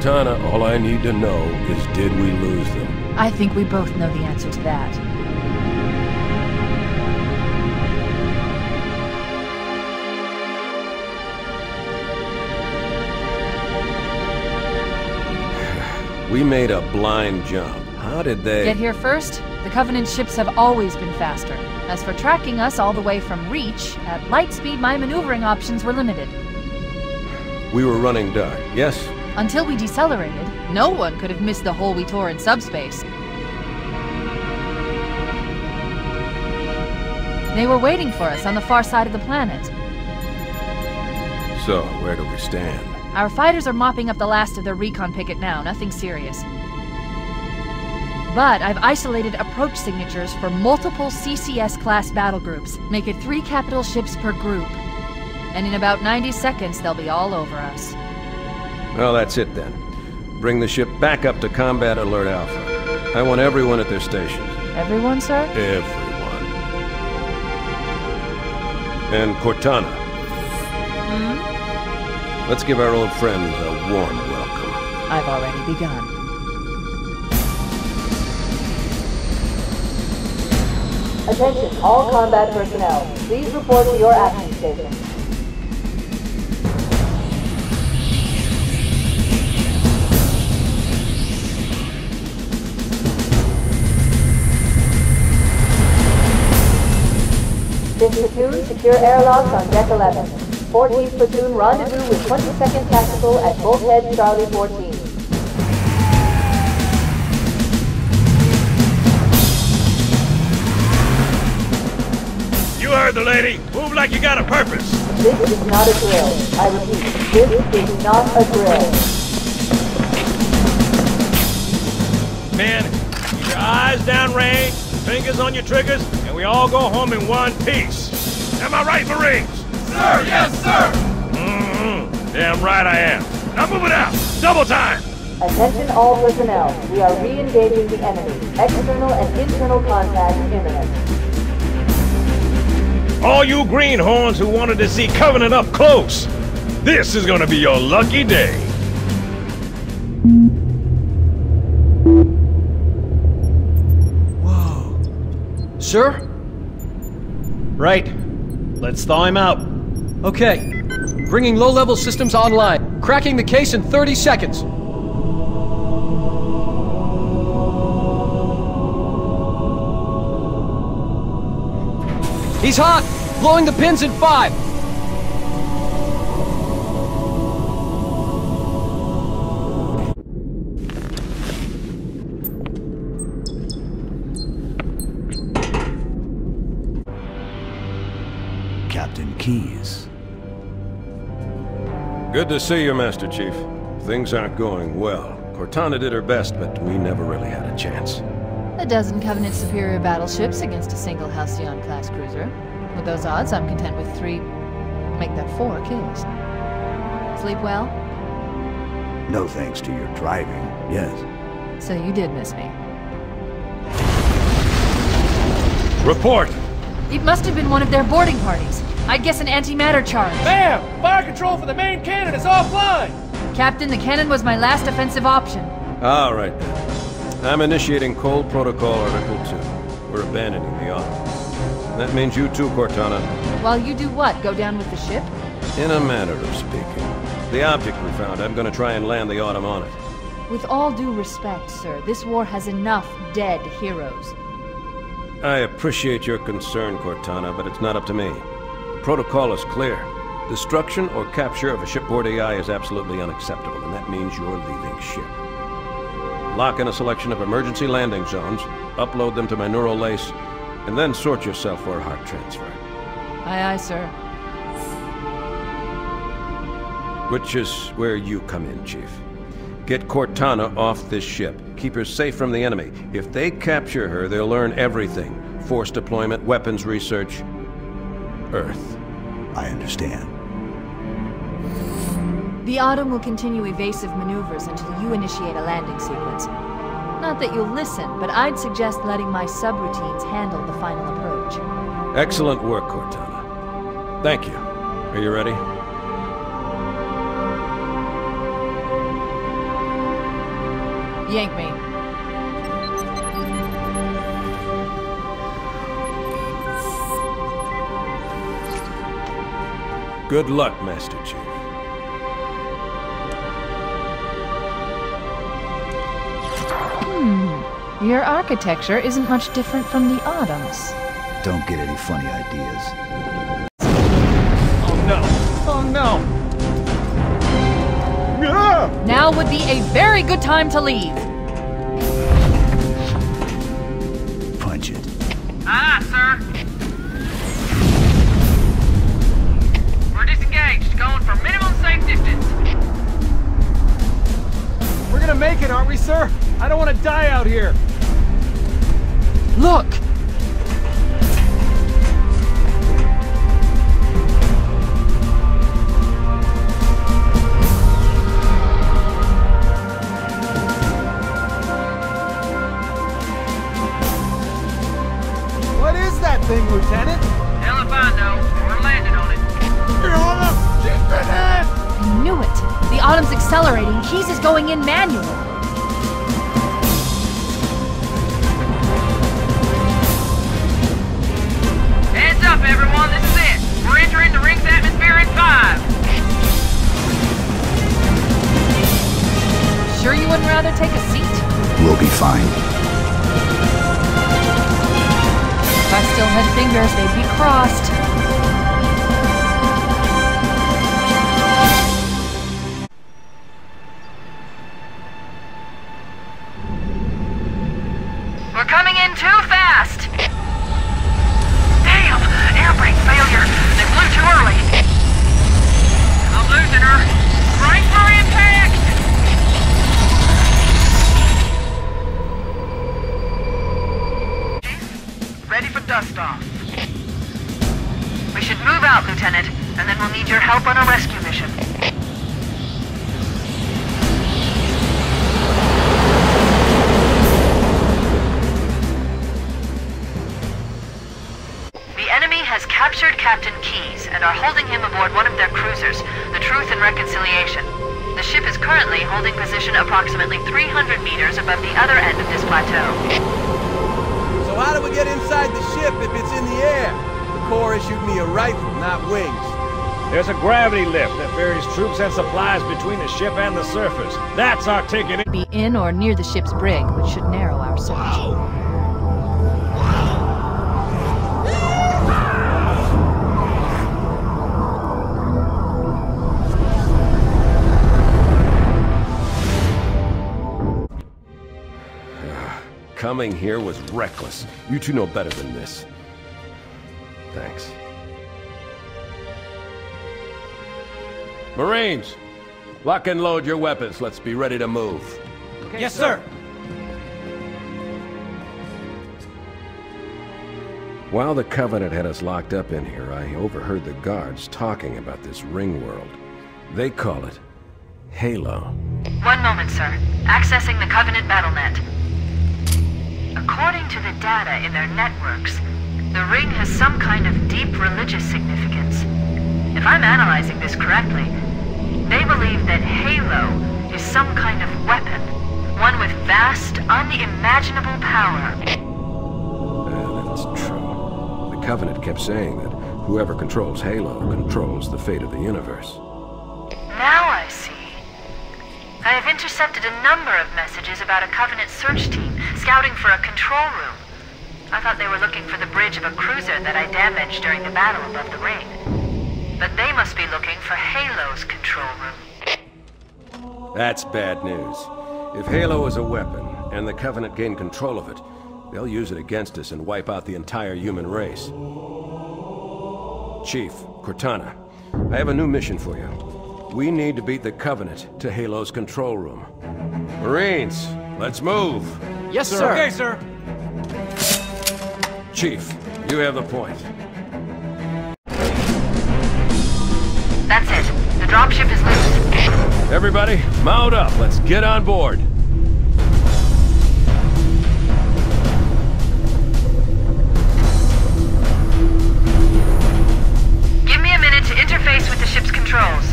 Cortana, all I need to know is did we lose them? I think we both know the answer to that. We made a blind jump. How did they... Get here first? The Covenant ships have always been faster. As for tracking us all the way from Reach, at light speed my maneuvering options were limited. We were running dark, yes? Until we decelerated, no one could have missed the hole we tore in subspace. They were waiting for us on the far side of the planet. So, where do we stand? Our fighters are mopping up the last of their recon picket now, nothing serious. But I've isolated approach signatures for multiple CCS-class battle groups. Make it 3 capital ships per group. And in about 90 seconds, they'll be all over us. Well, that's it then. Bring the ship back up to Combat Alert Alpha. I want everyone at their stations. Everyone, sir? Everyone. And Cortana. Hmm? Let's give our old friends a warm welcome. I've already begun. Attention, all combat personnel. Please report to your action station. Fifth platoon, secure airlocks on deck 11. 14th platoon, rendezvous with 22nd Tactical at Bulkhead Charlie 14. You heard the lady. Move like you got a purpose. This is not a drill. I repeat, this is not a drill. Men, keep your eyes downrange, fingers on your triggers, and we all go home in one piece. Am I right, Marines? Sir, yes, sir! Damn right I am. Now move it out. Double time. Attention all personnel. We are re-engaging the enemy. External and internal contact imminent. All you greenhorns who wanted to see Covenant up close, this is gonna be your lucky day. Whoa. Sir? Right. Let's thaw him out. Okay. Bringing low-level systems online. Cracking the case in 30 seconds. He's hot! Blowing the pins in 5! Captain Keyes. Good to see you, Master Chief. Things aren't going well. Cortana did her best, but we never really had a chance. A dozen Covenant superior battleships against a single Halcyon-class cruiser. With those odds, I'm content with 3... make that 4 kills. Sleep well? No thanks to your driving, yes. So you did miss me. Report. It must have been one of their boarding parties. I'd guess an antimatter charge. Ma'am! Fire control for the main cannon is offline! Captain, the cannon was my last offensive option. All right, then. I'm initiating Cold Protocol Article 2. We're abandoning the Autumn. That means you too, Cortana. While you do what? Go down with the ship? In a manner of speaking. The object we found, I'm gonna try and land the Autumn on it. With all due respect, sir, this war has enough dead heroes. I appreciate your concern, Cortana, but it's not up to me. The protocol is clear. Destruction or capture of a shipboard AI is absolutely unacceptable, and that means you're leaving ship. Lock in a selection of emergency landing zones, upload them to my neural lace, and then sort yourself for a heart transfer. Aye, aye, sir. Which is where you come in, Chief. Get Cortana off this ship. Keep her safe from the enemy. If they capture her, they'll learn everything. Force deployment, weapons research, Earth. I understand. The Autumn will continue evasive maneuvers until you initiate a landing sequence. Not that you'll listen, but I'd suggest letting my subroutines handle the final approach. Excellent work, Cortana. Thank you. Are you ready? Yank me. Good luck, Master Chief. Your architecture isn't much different from the Autumn's. Don't get any funny ideas. Oh no! Oh no! Now would be a very good time to leave. Punch it. Sir. We're disengaged, going for minimum safe distance. We're gonna make it, aren't we, sir? I don't want to die out here. Look! What is that thing, Lieutenant? Hell if I know. We're landing on it. I knew it. The Autumn's accelerating. Keys is going in manually. Heads up, everyone. This is it. We're entering the ring's atmosphere in 5. Sure you wouldn't rather take a seat? We'll be fine. If I still had fingers, they'd be crossed. We're coming in too fast. Damn! Air brake failure. They flew too early. I'm losing her. Brace for impact! Ready for dust off. We should move out, Lieutenant, and then we'll need your help on a rescue mission. The enemy has captured Captain Keyes and are holding him aboard one of their cruisers, the Truth and Reconciliation. The ship is currently holding position approximately 300 meters above the other end of this plateau. So how do we get inside the ship if it's in the air? The Corps issued me a rifle, not wings. There's a gravity lift that ferries troops and supplies between the ship and the surface. That's our ticket. Be in or near the ship's brig, which should narrow our search. Coming here was reckless. You two know better than this. Thanks. Marines! Lock and load your weapons. Let's be ready to move. Okay, yes, sir. While the Covenant had us locked up in here, I overheard the guards talking about this ring world. They call it Halo. One moment, sir. Accessing the Covenant BattleNet. According to the data in their networks, the ring has some kind of deep religious significance. If I'm analyzing this correctly, they believe that Halo is some kind of weapon, one with vast, unimaginable power. That's true. The Covenant kept saying that whoever controls Halo controls the fate of the universe. Now I see. I have intercepted a number of messages about a Covenant search team scouting for a control room. I thought they were looking for the bridge of a cruiser that I damaged during the battle above the ring. But they must be looking for Halo's control room. That's bad news. If Halo is a weapon, and the Covenant gain control of it, they'll use it against us and wipe out the entire human race. Chief, Cortana, I have a new mission for you. We need to beat the Covenant to Halo's control room. Marines, let's move! Yes, sir. Okay, sir. Chief, you have the point. That's it. The dropship is loose. Everybody, mount up. Let's get on board. Give me a minute to interface with the ship's controls.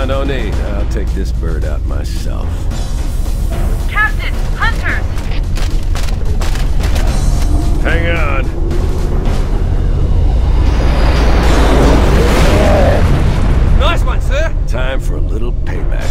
No need. I'll take this bird out myself. Captain! Hunters! Hang on. Nice one, sir! Time for a little payback.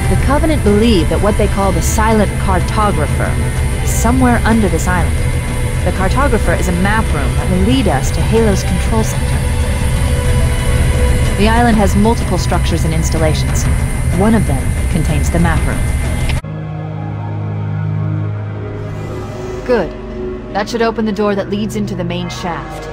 The Covenant believe that what they call the Silent Cartographer is somewhere under this island. The Cartographer is a map room that will lead us to Halo's control center. The island has multiple structures and installations. One of them contains the map room. Good. That should open the door that leads into the main shaft.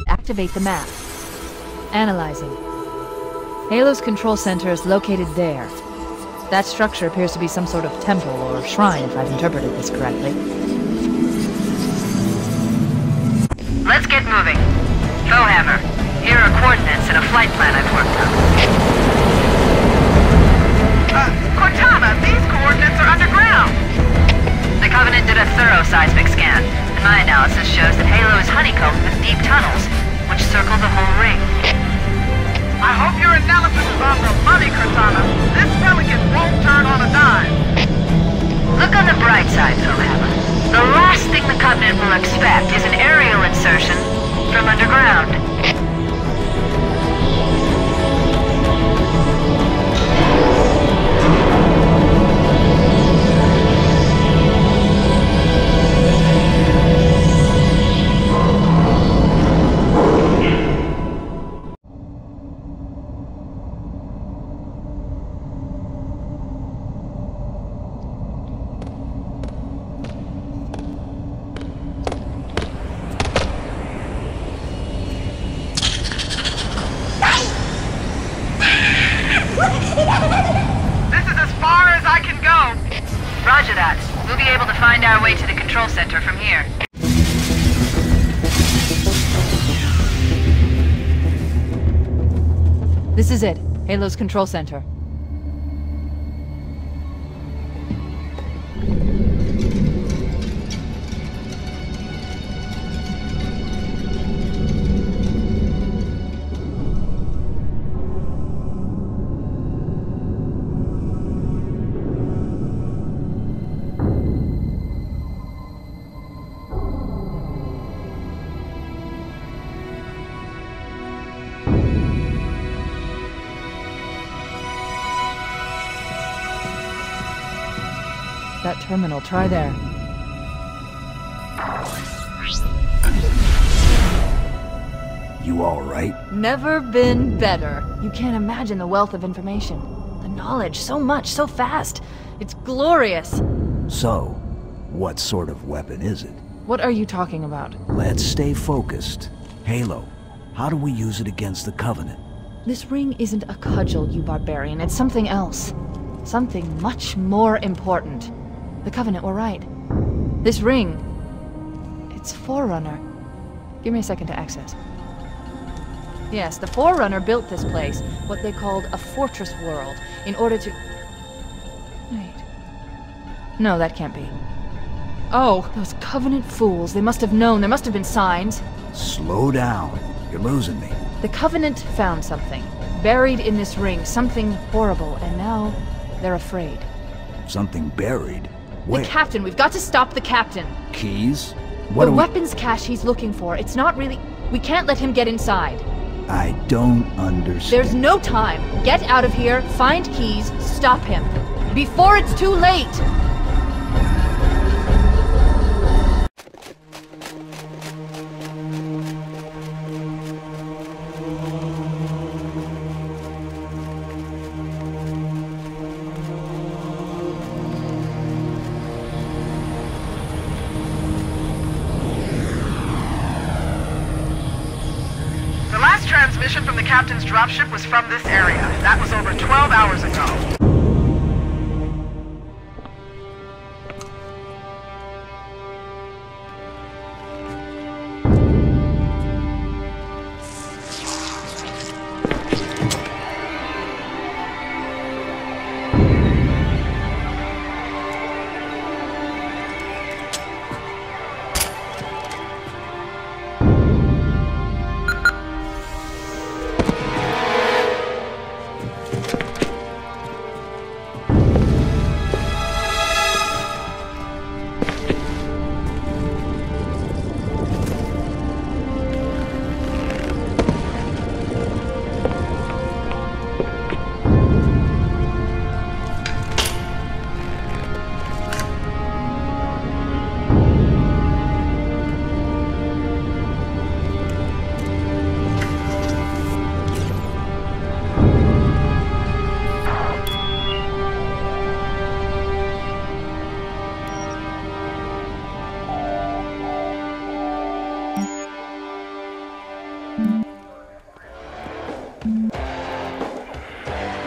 Activate the map. Analyzing. Halo's control center is located there. That structure appears to be some sort of temple or shrine, if I've interpreted this correctly. Let's get moving. Bowhammer, here are coordinates and a flight plan I've worked out. Cortana, these coordinates are underground! The Covenant did a thorough seismic scan, and my analysis shows that Halo is honeycombed with deep tunnels, which circle the whole ring. I hope your analysis is on the money, Cortana. This pelican won't turn on a dime. Look on the bright side, Bowhammer. The last thing the Covenant will expect is an aerial insertion from underground. Roger that. We'll be able to find our way to the control center from here. This is it. Halo's control center. That terminal, try there. You all right? Never been better. You can't imagine the wealth of information. The knowledge, so much, so fast. It's glorious. So, what sort of weapon is it? What are you talking about? Let's stay focused. Halo, how do we use it against the Covenant? This ring isn't a cudgel, you barbarian. It's something else. Something much more important. The Covenant were right. This ring, it's Forerunner. Give me a second to access. Yes, the Forerunner built this place, what they called a fortress world, in order to... Wait. No, that can't be. Oh, those Covenant fools. They must have known. There must have been signs. Slow down. You're losing me. The Covenant found something. Buried in this ring. Something horrible. And now, they're afraid. Something buried? Where? The captain. We've got to stop the captain. Keys? The weapons cache he's looking for. It's not really... We can't let him get inside. I don't understand. There's no time. Get out of here, find keys, stop him. Before it's too late! captain's dropship was from this area. That was over 12 hours ago.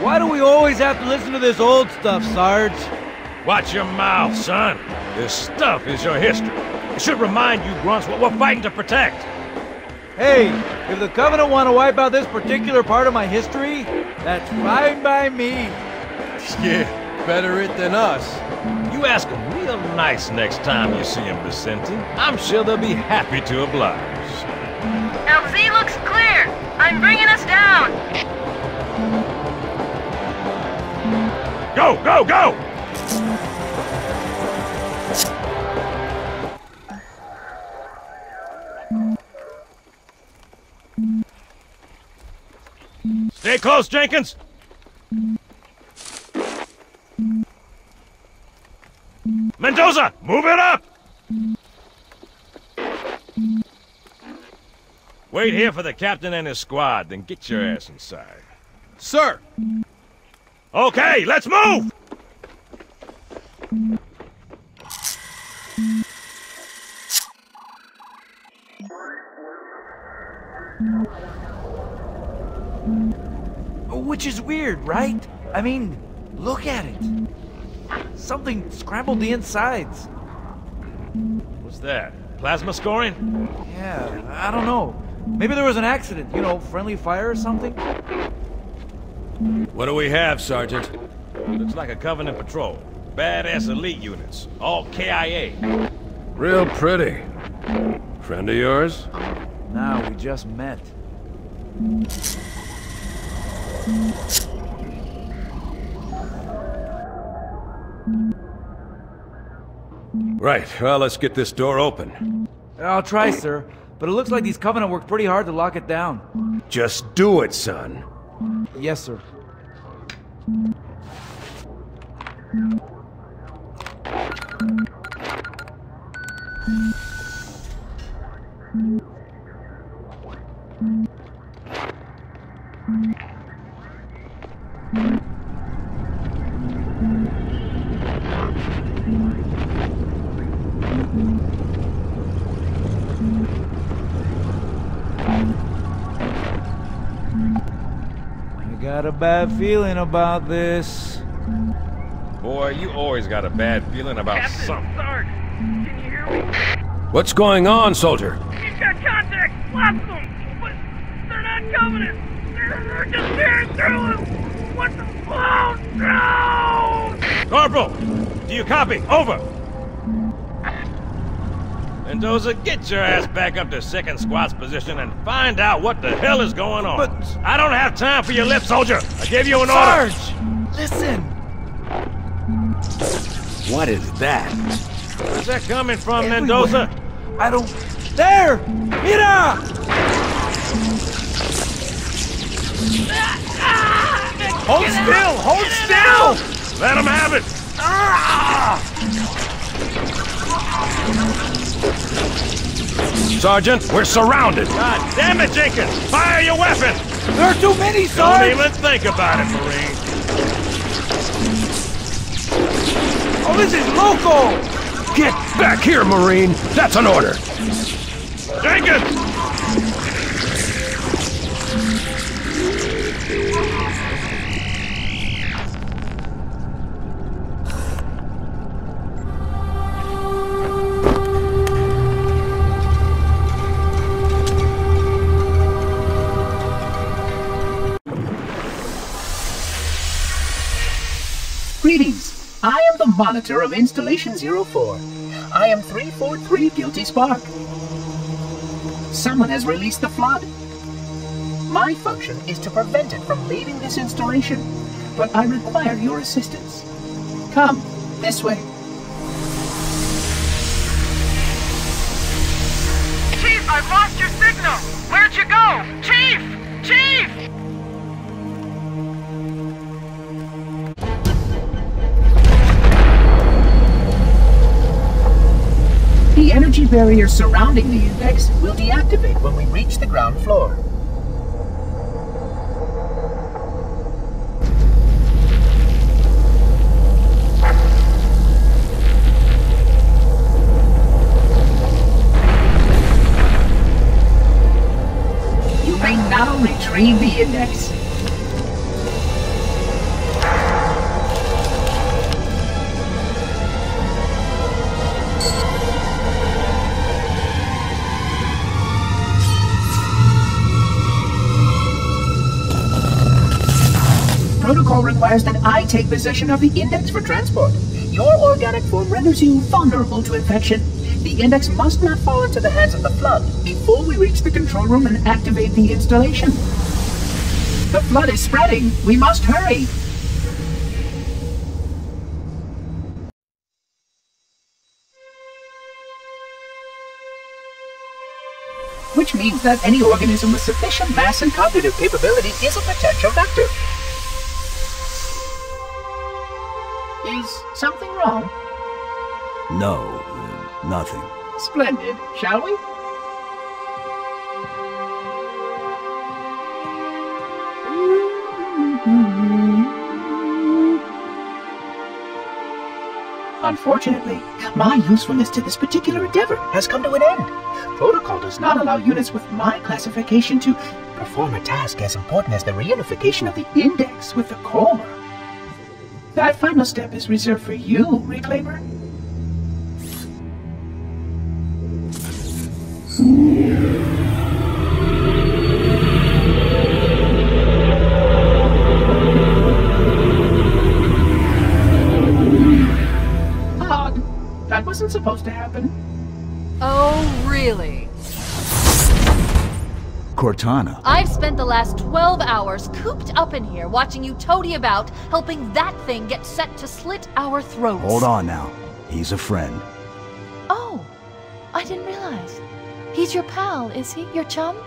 Why do we always have to listen to this old stuff, Sarge? Watch your mouth, son. This stuff is your history. It should remind you grunts what we're fighting to protect. Hey, if the Covenant want to wipe out this particular part of my history, that's fine by me. Yeah, better it than us. You ask them real nice next time you see them, Vicente. I'm sure they'll be happy to oblige. LZ looks clear. I'm bringing us down. Go, go, go! Stay close, Jenkins! Mendoza, move it up! Wait here for the captain and his squad, then get your ass inside. Sir! Okay, let's move! Which is weird, right? I mean, look at it. Something scrambled the insides. What's that? Plasma scoring? Yeah, I don't know. Maybe there was an accident, you know, friendly fire or something? What do we have, Sergeant? Looks like a Covenant patrol. Badass elite units. All KIA. Real pretty. Friend of yours? Nah, we just met. Right, well, let's get this door open. I'll try, sir. But it looks like these Covenant worked pretty hard to lock it down. Just do it, son. Yes, sir. I got a bad feeling about this. Boy, you always got a bad feeling about Captain, something. Sarge, can you hear me? What's going on, soldier? He's got contact, lots of them, but they're not Covenant. They're just tearing through us. What the? Oh no! Corporal, do you copy? Over. Mendoza, get your ass back up to second squad's position and find out what the hell is going on. But I don't have time for your lip, soldier. I gave you an order. Sarge! Listen! What is that? Where's that coming from, Everywhere. Mendoza? I don't... There! Mira! Hold still! Hold still! Let him have it! Sergeant, we're surrounded! God damn it, Jenkins! Fire your weapon! There are too many, Sarge! Don't even think about it, Marine. Oh, this is local! Get back here, Marine! That's an order! Jenkins! monitor of Installation 04. I am 343 Guilty Spark. Someone has released the flood. My function is to prevent it from leaving this installation, but I require your assistance. Come, this way. Chief, I've lost your signal! Where'd you go? Chief! Chief! The energy barrier surrounding the index will deactivate when we reach the ground floor. You may now retrieve the index. Protocol requires that I take possession of the index for transport. Your organic form renders you vulnerable to infection. The index must not fall into the hands of the flood before we reach the control room and activate the installation. The flood is spreading. We must hurry. Which means that any organism with sufficient mass and cognitive capability is a potential vector. Is something wrong? No, nothing. Splendid, shall we? Unfortunately, my usefulness to this particular endeavor has come to an end. Protocol does not allow units with my classification to perform a task as important as the reunification of the index with the core. That final step is reserved for you, Reclaimer. Odd. That wasn't supposed to happen. Oh, really? Cortana. I've spent the last 12 hours cooped up in here watching you toady about, helping that thing get set to slit our throats. Hold on now. He's a friend. Oh, I didn't realize. He's your pal, is he? Your chum?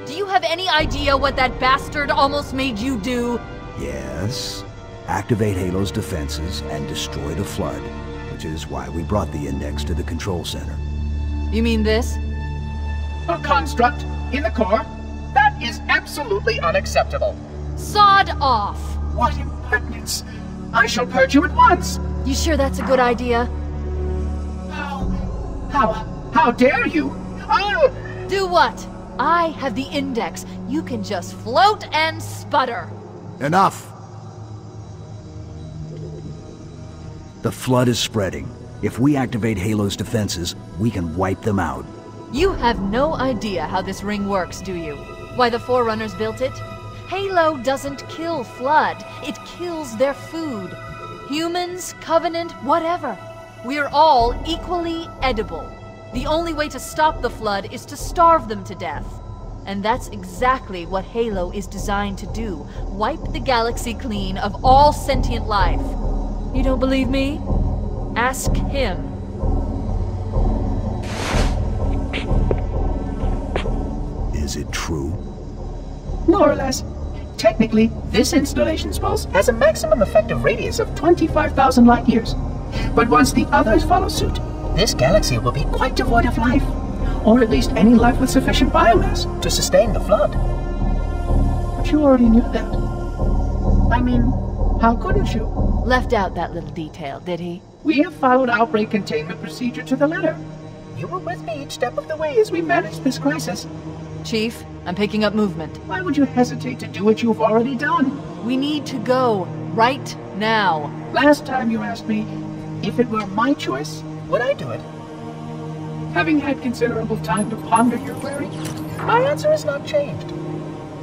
Do you have any idea what that bastard almost made you do? Yes. Activate Halo's defenses and destroy the flood, which is why we brought the index to the control center. You mean this? A construct in the core? That is absolutely unacceptable. Sod off! What impertinence! I shall purge you at once! You sure that's a good idea? How dare you? Oh! Do what? I have the index. You can just float and sputter. Enough! The flood is spreading. If we activate Halo's defenses, we can wipe them out. You have no idea how this ring works, do you? Why the Forerunners built it? Halo doesn't kill Flood. It kills their food. Humans, Covenant, whatever. We're all equally edible. The only way to stop the Flood is to starve them to death. And that's exactly what Halo is designed to do. Wipe the galaxy clean of all sentient life. You don't believe me? Ask him. Is it true? More or less. Technically, this installation's pulse has a maximum effective radius of 25,000 light years. But once the others follow suit, this galaxy will be quite devoid of life. Or at least any life with sufficient biomass to sustain the flood. But you already knew that. I mean, how couldn't you? Left out that little detail, did he? We have followed outbreak containment procedure to the letter. You were with me each step of the way as we managed this crisis. Chief, I'm picking up movement. Why would you hesitate to do what you've already done? We need to go, right now. Last time you asked me, if it were my choice, would I do it? Having had considerable time to ponder your query, my answer has not changed.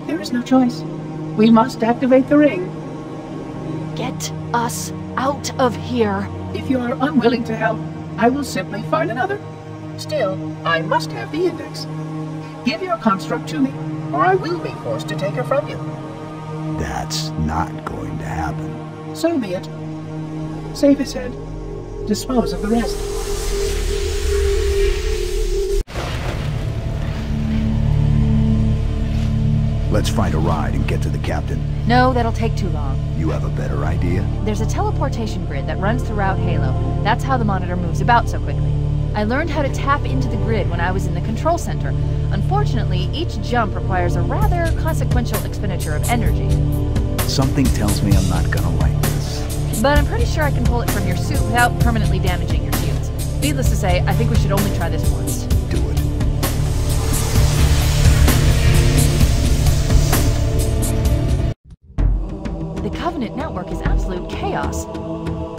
There is no choice. We must activate the ring. Get us out of here. If you are unwilling to help, I will simply find another. Still, I must have the index. Give your construct to me, or I will be forced to take her from you. That's not going to happen. So be it. Save his head. Dispose of the rest. Let's find a ride and get to the captain. No, that'll take too long. You have a better idea? There's a teleportation grid that runs throughout Halo. That's how the monitor moves about so quickly. I learned how to tap into the grid when I was in the control center. Unfortunately, each jump requires a rather consequential expenditure of energy. Something tells me I'm not gonna like this. But I'm pretty sure I can pull it from your suit without permanently damaging your shields. Needless to say, I think we should only try this once. Do it. The Covenant network is absolute chaos.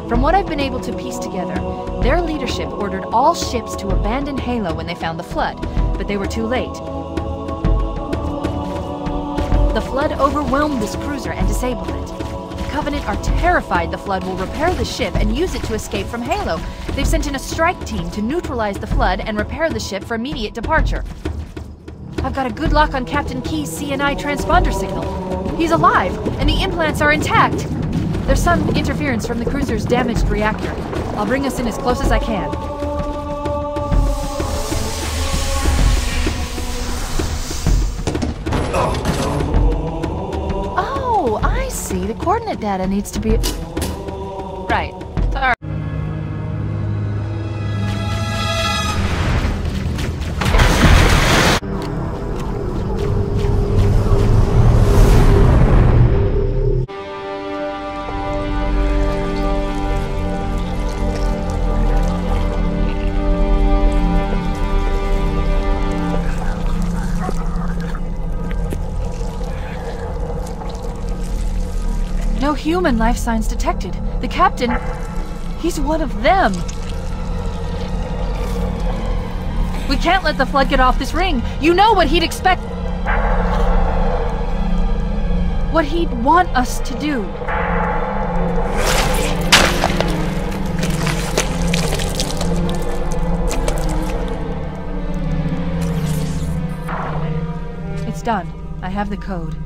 From what I've been able to piece together, their leadership ordered all ships to abandon Halo when they found the Flood, but they were too late. The Flood overwhelmed this cruiser and disabled it. The Covenant are terrified the Flood will repair the ship and use it to escape from Halo. They've sent in a strike team to neutralize the Flood and repair the ship for immediate departure. I've got a good lock on Captain Key's CNI transponder signal. He's alive, and the implants are intact. There's some interference from the cruiser's damaged reactor. I'll bring us in as close as I can. Oh, I see. The coordinate data needs to be... Right. Sorry. No human life signs detected. The captain, he's one of them. We can't let the Flood get off this ring. You know what he'd expect. What he'd want us to do. It's done. I have the code.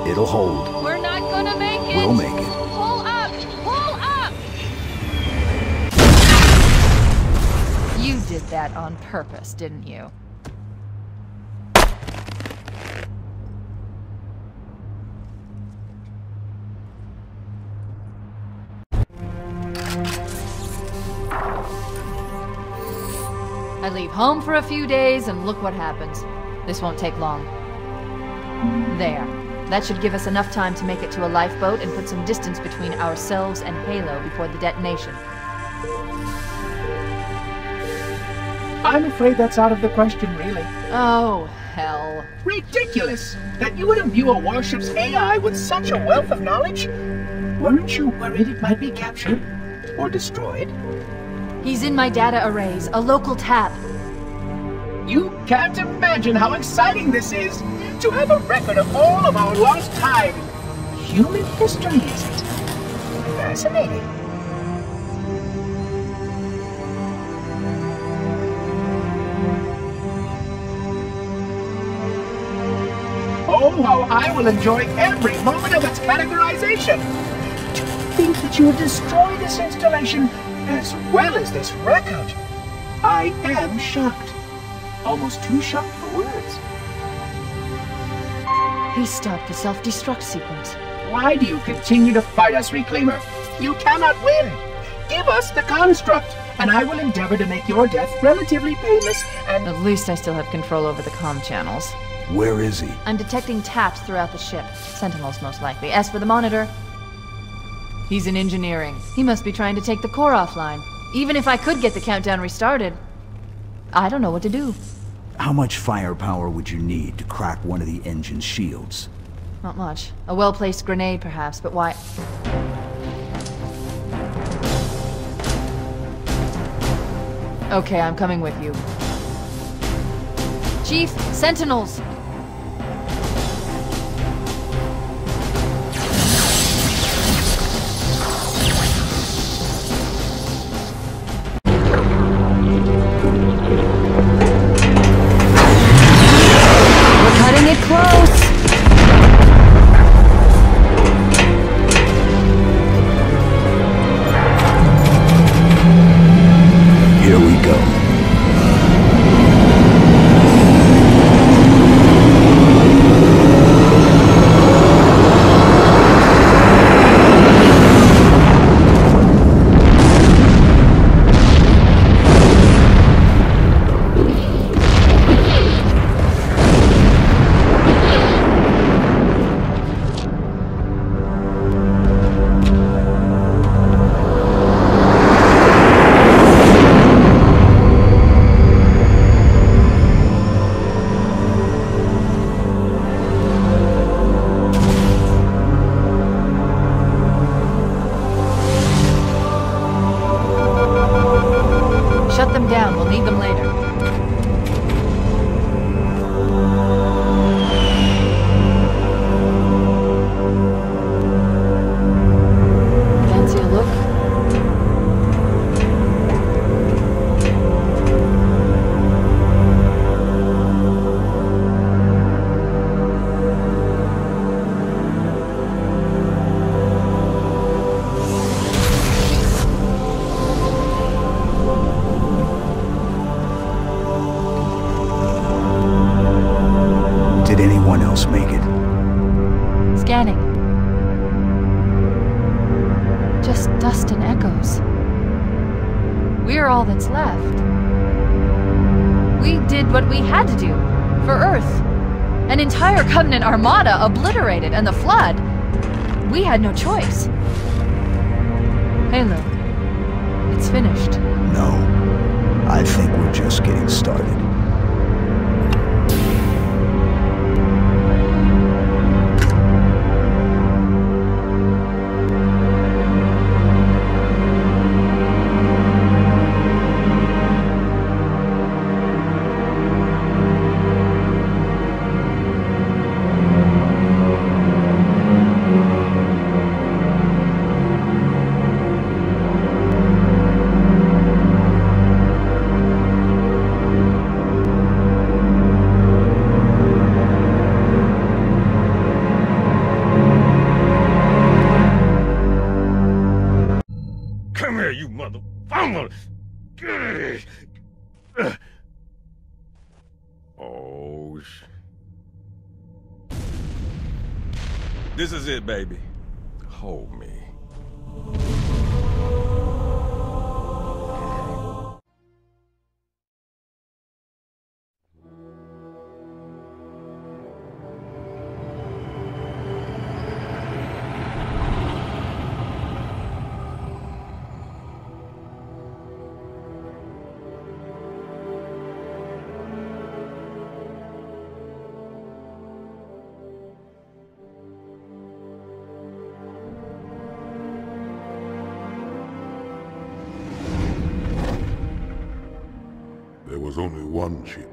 It'll hold. We're not gonna make it. We'll make it. Pull up! Pull up! You did that on purpose, didn't you? I leave home for a few days and look what happens. This won't take long. There. That should give us enough time to make it to a lifeboat and put some distance between ourselves and Halo before the detonation. I'm afraid that's out of the question, really. Oh, hell. Ridiculous! That you would imbue a warship's AI with such a wealth of knowledge? Weren't you worried it might be captured? Or destroyed? He's in my data arrays, a local tap. You can't imagine how exciting this is! To have a record of all of our lost time! Human history, is it? Fascinating. know how I will enjoy every moment of its categorization. To think that you have destroyed this installation as well as this record. I am shocked. Almost too shocked for words. He stopped the self-destruct sequence. Why do you continue to fight us, Reclaimer? You cannot win. Give us the construct, and I will endeavor to make your death relatively painless and... At least I still have control over the comm channels. Where is he? I'm detecting taps throughout the ship. Sentinels, most likely. As for the monitor, he's in engineering. He must be trying to take the core offline. Even if I could get the countdown restarted, I don't know what to do. How much firepower would you need to crack one of the engine's shields? Not much. A well-placed grenade, perhaps, but why... Okay, I'm coming with you. Chief, Sentinels! We're cutting it close! Here we go. Shut them down. We'll need them later. Fancy a look? Did anyone else make it? Scanning. Just dust and echoes. We're all that's left. We did what we had to do. For Earth. An entire Covenant armada obliterated, and the Flood. We had no choice. Halo. It's finished. No. I think we're just getting started. Come here, you motherfucker! Oh, this is it, baby. Hold me. There was only one ship.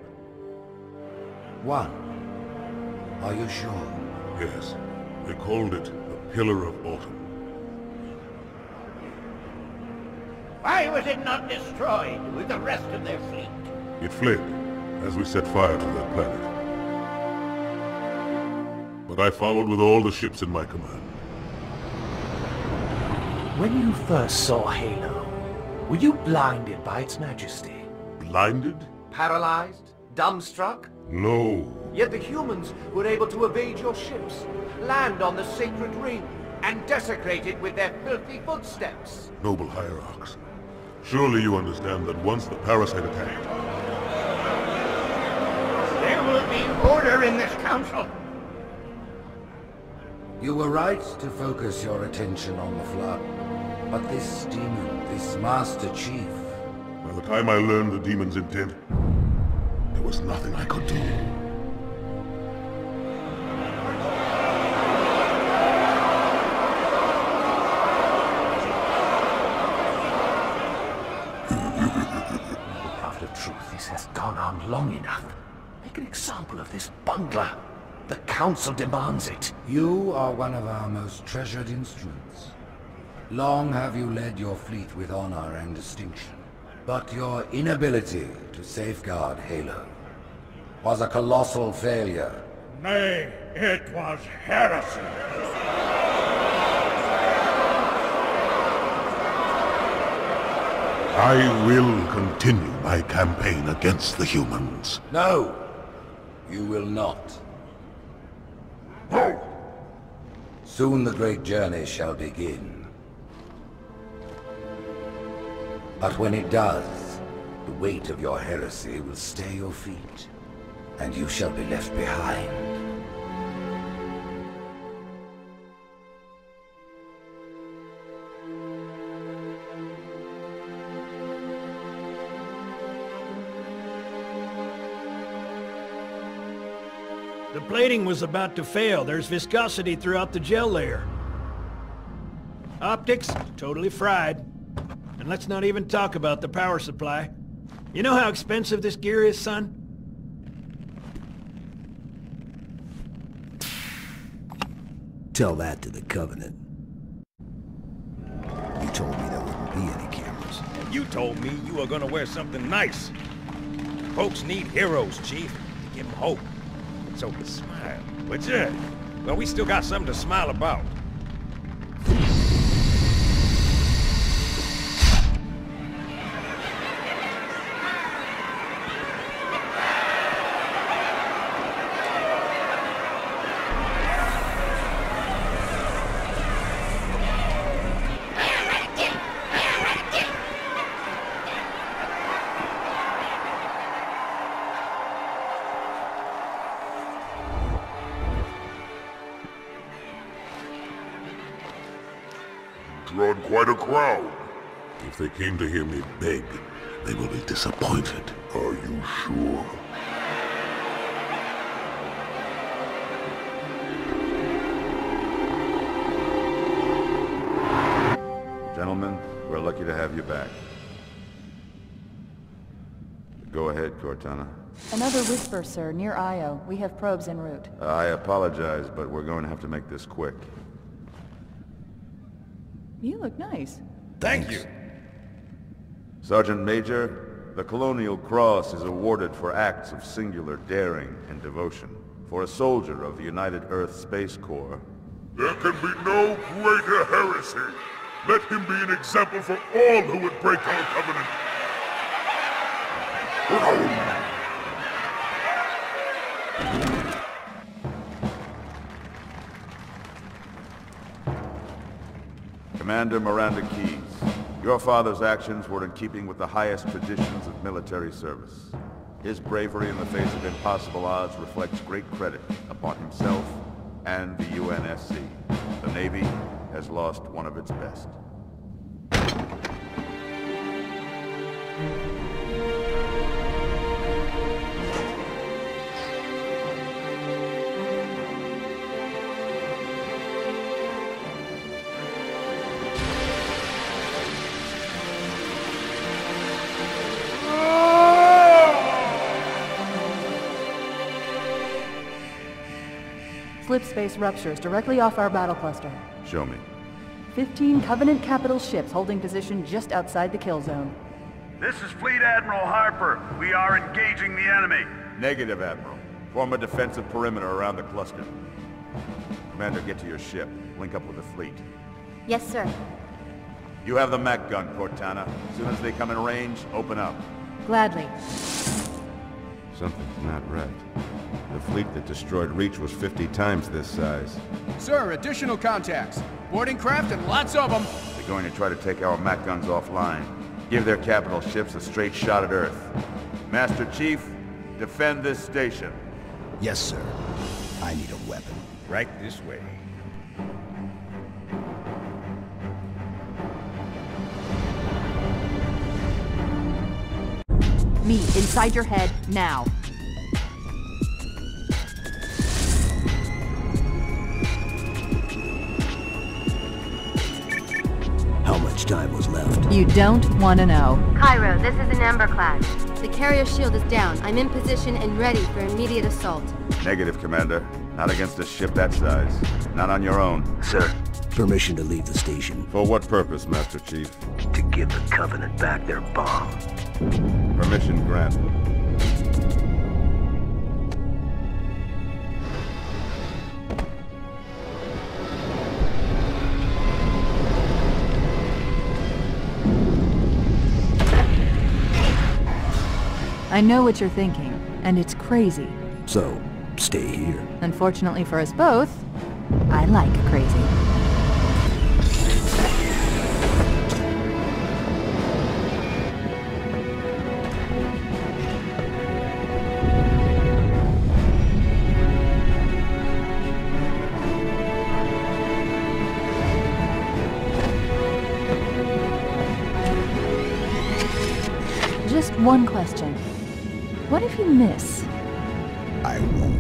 One? Are you sure? Yes. They called it the Pillar of Autumn. Why was it not destroyed with the rest of their fleet? It fled as we set fire to that planet. but I followed with all the ships in my command. When you first saw Halo, were you blinded by its majesty? Blinded? Paralyzed? Dumbstruck? No. Yet the humans were able to evade your ships, land on the sacred ring, and desecrate it with their filthy footsteps. Noble hierarchs, surely you understand that once the parasite attacked... There will be order in this council. You were right to focus your attention on the Flood. But this demon, this Master Chief... By the time I learned the demon's intent, there was nothing I could do. Out of truth, this has gone on long enough. Make an example of this bungler. The Council demands it. You are one of our most treasured instruments. Long have you led your fleet with honor and distinction. But your inability to safeguard Halo was a colossal failure. Nay, it was heresy. I will continue my campaign against the humans. No, you will not. Soon the great journey shall begin. But when it does, the weight of your heresy will stay your feet, and you shall be left behind. The plating was about to fail. There's viscosity throughout the gel layer. Optics, totally fried. And let's not even talk about the power supply. You know how expensive this gear is, son? Tell that to the Covenant. You told me there wouldn't be any cameras. And you told me you were gonna wear something nice. Folks need heroes, Chief. Give them hope. So smile. But yeah, well, we still got something to smile about. Drawn quite a crowd. If they came to hear me beg, they will be disappointed. Are you sure? Gentlemen, we're lucky to have you back. Go ahead, Cortana. Another whisper, sir, near Io. We have probes en route. I apologize, but we're going to have to make this quick. You look nice. Thank you. Sergeant Major, the Colonial Cross is awarded for acts of singular daring and devotion. For a soldier of the United Earth Space Corps. There can be no greater heresy. Let him be an example for all who would break our covenant. Commander Miranda Keyes, your father's actions were in keeping with the highest traditions of military service. His bravery in the face of impossible odds reflects great credit upon himself and the UNSC. The Navy has lost one of its best. Slip space ruptures directly off our battle cluster. Show me. 15 Covenant capital ships holding position just outside the kill zone. This is Fleet Admiral Harper. We are engaging the enemy. Negative, Admiral. Form a defensive perimeter around the cluster. Commander, get to your ship. Link up with the fleet. Yes, sir. You have the Mac gun, Cortana. As soon as they come in range, open up. Gladly. Something's not right. The fleet that destroyed Reach was 50 times this size. Sir, additional contacts. Boarding craft and lots of them. They're going to try to take our Mac guns offline. Give their capital ships a straight shot at Earth. Master Chief, defend this station. Yes, sir. I need a weapon. Right this way. Me, inside your head, now. How much time was left? You don't want to know. Cairo, this is an Ember class. The carrier shield is down. I'm in position and ready for immediate assault. Negative, Commander. Not against a ship that size. Not on your own. Sir, permission to leave the station. For what purpose, Master Chief? To give the Covenant back their bomb. Permission granted. I know what you're thinking, and it's crazy. So, stay here. Unfortunately for us both, I like crazy. Just one question. What if you miss? I won't.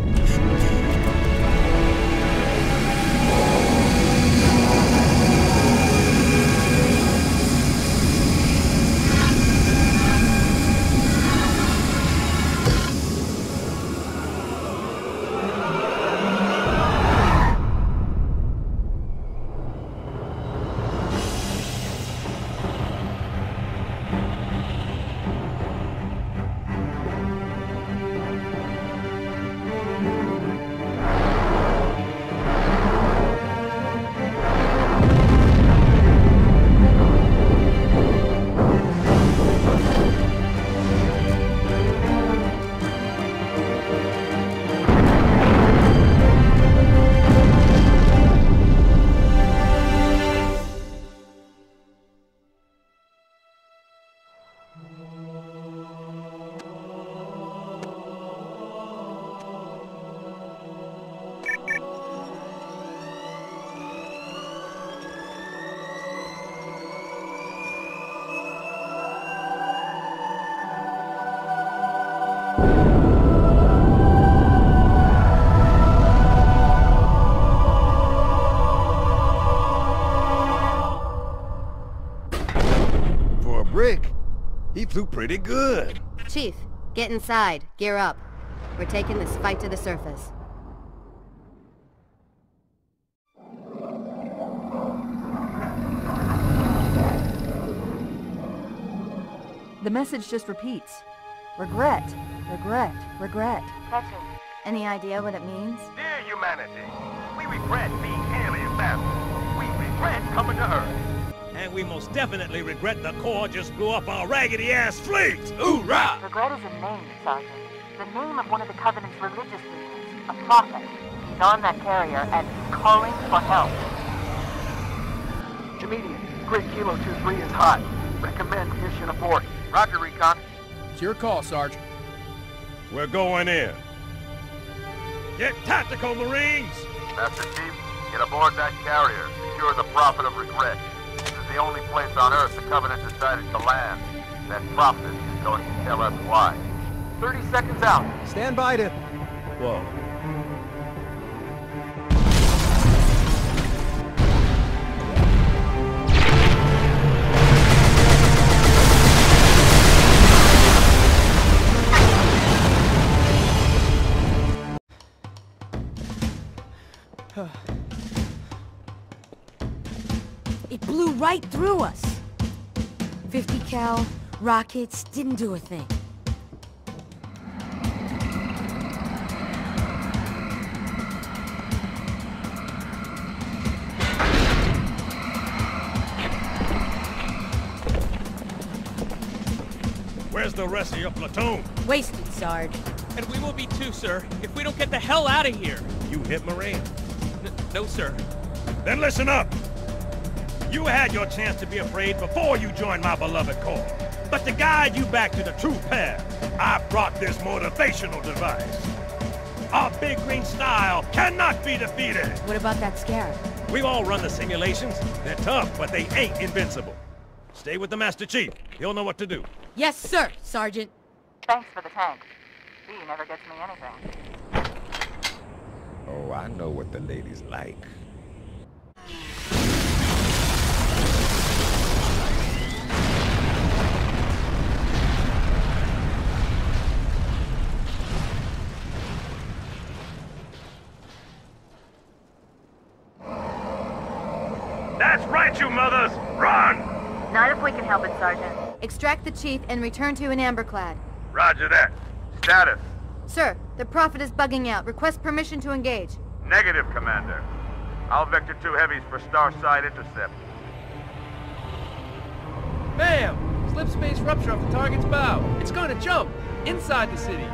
He flew pretty good. Chief, get inside. Gear up. We're taking this fight to the surface. The message just repeats. Regret, regret, regret. Catcher, any idea what it means? Dear humanity, we regret being alien masters. We regret coming to Earth. And we most definitely regret the Corps just blew up our raggedy-ass fleet! Hoorah! Regret is a name, Sergeant. The name of one of the Covenant's religious leaders, a prophet. He's on that carrier and calling for help. Comedian, Grid Kilo 23 is hot. Recommend mission abort. Roger, Recon. It's your call, Sarge. We're going in. Get tactical, Marines! Master Chief, get aboard that carrier. Secure the Prophet of Regret. This is the only place on Earth the Covenant decided to land. That Prophet is going to tell us why. 30 seconds out. Stand by to... Whoa. It blew right through us. 50 cal, rockets, didn't do a thing. Where's the rest of your platoon? Wasted, Sarge. And we will be too, sir, if we don't get the hell out of here. You hit Marine? No, sir. Then listen up. You had your chance to be afraid before you joined my beloved Corps. But to guide you back to the true path, I brought this motivational device. Our big green style cannot be defeated. What about that scarab? We've all run the simulations. They're tough, but they ain't invincible. Stay with the Master Chief. He'll know what to do. Yes, sir, Sergeant. Thanks for the tank. B never gets me anything. Oh, I know what the ladies like. That's right, you mothers! Run! Not if we can help it, Sergeant. Extract the chief and return to an amberclad. Roger that. Status. Sir, the Prophet is bugging out. Request permission to engage. Negative, Commander. I'll vector 2 heavies for Starside intercept. Ma'am! Slip space rupture off the target's bow. It's going to jump inside the city.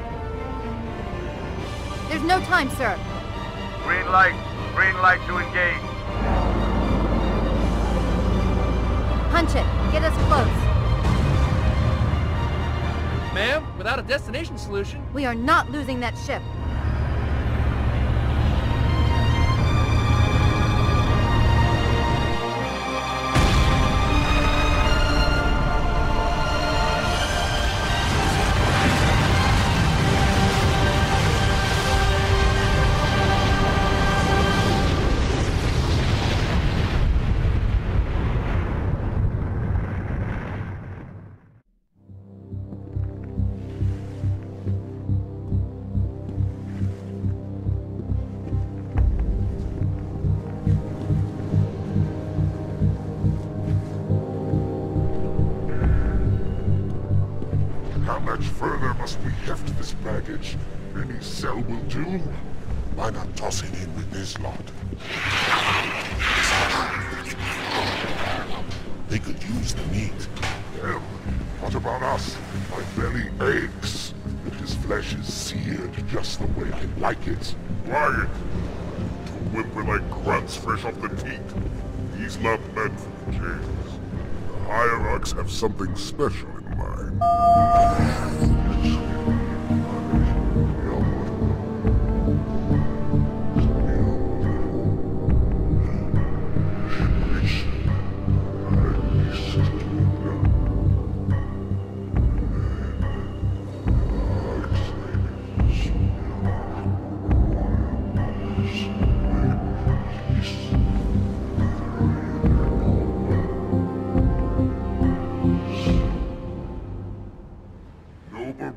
There's no time, sir. Green light to engage. Punch it. Get us close. Ma'am, without a destination solution... We are not losing that ship. How much further must we heft this baggage? Any cell will do? Why not toss it in with this lot? They could use the meat. Hell, what about us? My belly aches. His flesh is seared just the way I like it. Quiet! Two whimper-like grunts fresh off the teat. He's not meant for the jails. The hierarchs have something special in mind.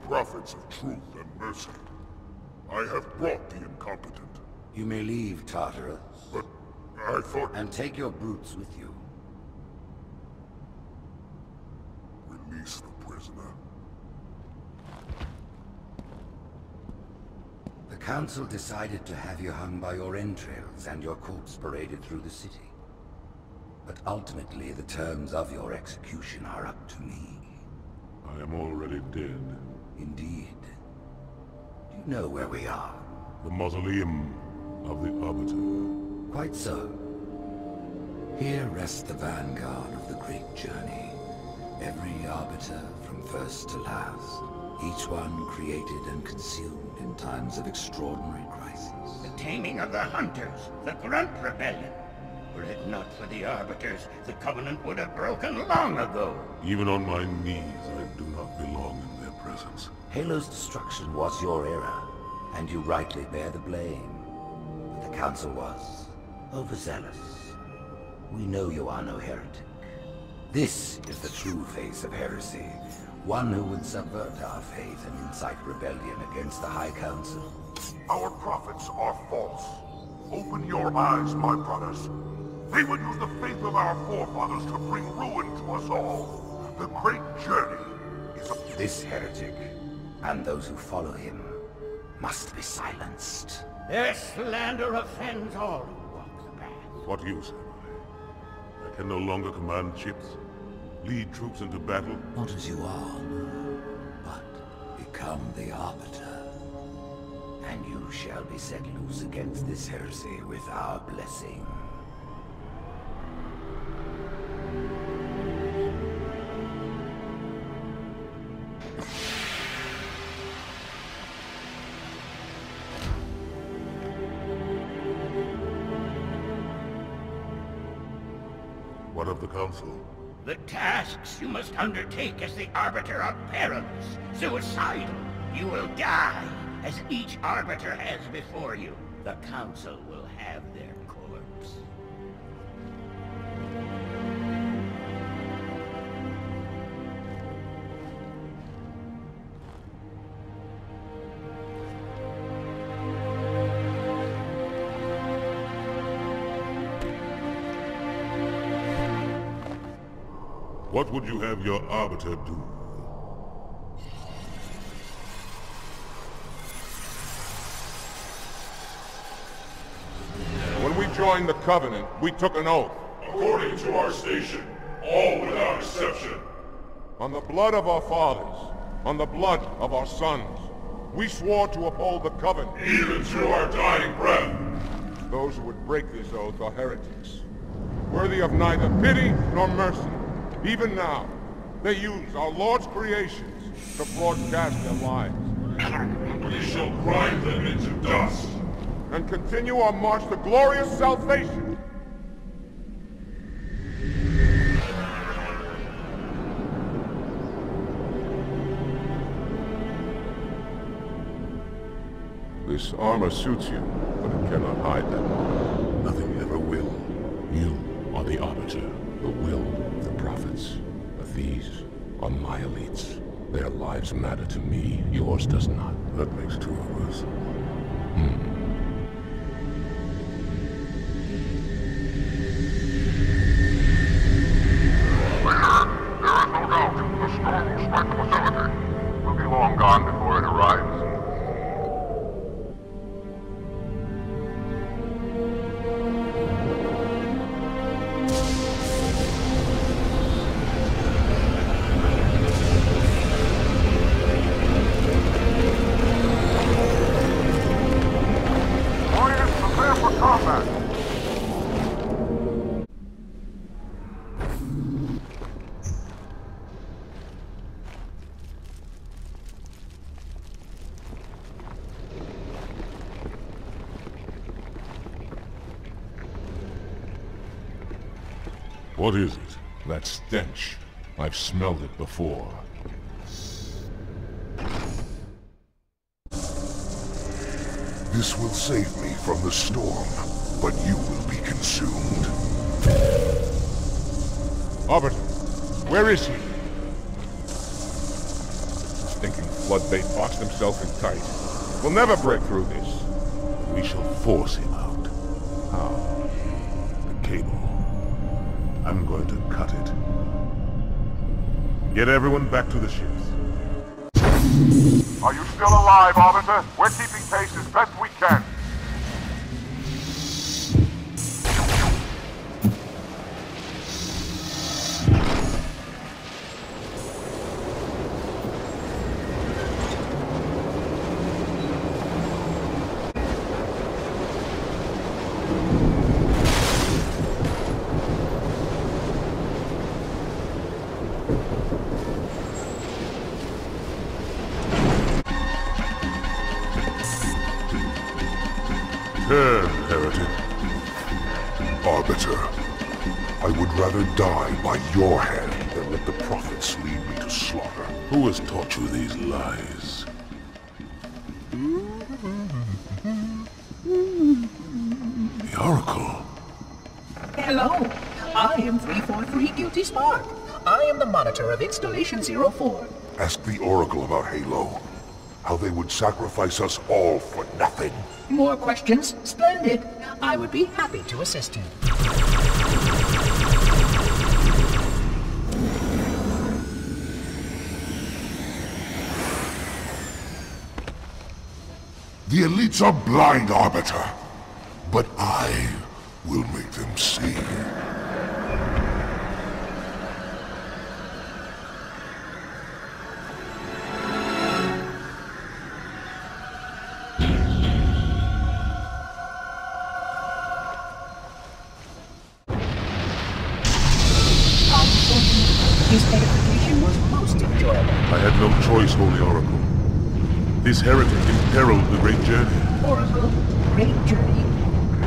Prophets of truth and mercy. I have brought the incompetent. You may leave, Tartarus. But I thought... And take your brutes with you. Release the prisoner. The Council decided to have you hung by your entrails and your corpse paraded through the city. But ultimately, the terms of your execution are up to me. I am already dead. Indeed. Do you know where we are? The mausoleum of the Arbiter. Quite so. Here rests the vanguard of the great journey. Every Arbiter from first to last. Each one created and consumed in times of extraordinary crisis. The taming of the Hunters, the Grunt Rebellion. Were it not for the Arbiters, the Covenant would have broken long ago. Even on my knees, I do not belong in their presence. Halo's destruction was your error, and you rightly bear the blame. But the Council was overzealous. We know you are no heretic. This is the true face of heresy. One who would subvert our faith and incite rebellion against the High Council. Our prophets are false. Open your eyes, my brothers. They would use the faith of our forefathers to bring ruin to us all. The great journey is a... This heretic, and those who follow him, must be silenced. Their slander offends all who walk the path. What use am I? I can no longer command ships, lead troops into battle. Not as you are. become the Arbiter. And you shall be set loose against this heresy with our blessing. What of the Council? The tasks you must undertake as the Arbiter are perilous, suicidal. You will die, as each Arbiter has before you. The Council will have their corpse. What would you have your Arbiter do? When we joined the Covenant, we took an oath. According to our station, all without exception. On the blood of our fathers, on the blood of our sons, we swore to uphold the Covenant. Even to our dying breath. Those who would break this oath are heretics, worthy of neither pity nor mercy. Even now, they use our Lord's creations to broadcast their lies. We shall grind them into dust. And continue our march to glorious salvation. This armor suits you, but it cannot hide that mark. Nothing ever will. You are the Arbiter, the will of the prophets. But these are my elites. Their lives matter to me, yours does not. That makes two of us. We'll be long gone before it arrives. Warriors, prepare for combat! What is it? That stench. I've smelled it before. This will save me from the storm, but you will be consumed. Arbiter, where is he? Stinking floodbait boxed himself in tight. We'll never break through this. We shall force him out. How? The cable. I'm going to cut it. Get everyone back to the ships. Are you still alive, Arbiter? We're keeping pace as best we can. Turn, heretic. Arbiter, I would rather die by your hand than let the prophets lead me to slaughter. Who has taught you these lies? The Oracle. Hello, I am 343 Guilty Spark. I am the monitor of Installation 04. Ask the Oracle about Halo. How they would sacrifice us all for nothing. More questions? Splendid. I would be happy to assist you. The elites are blind, Arbiter. But I will make them see. His edification was most enjoyable. I had no choice, Holy Oracle. This heretic imperiled the great journey. Oracle, great journey.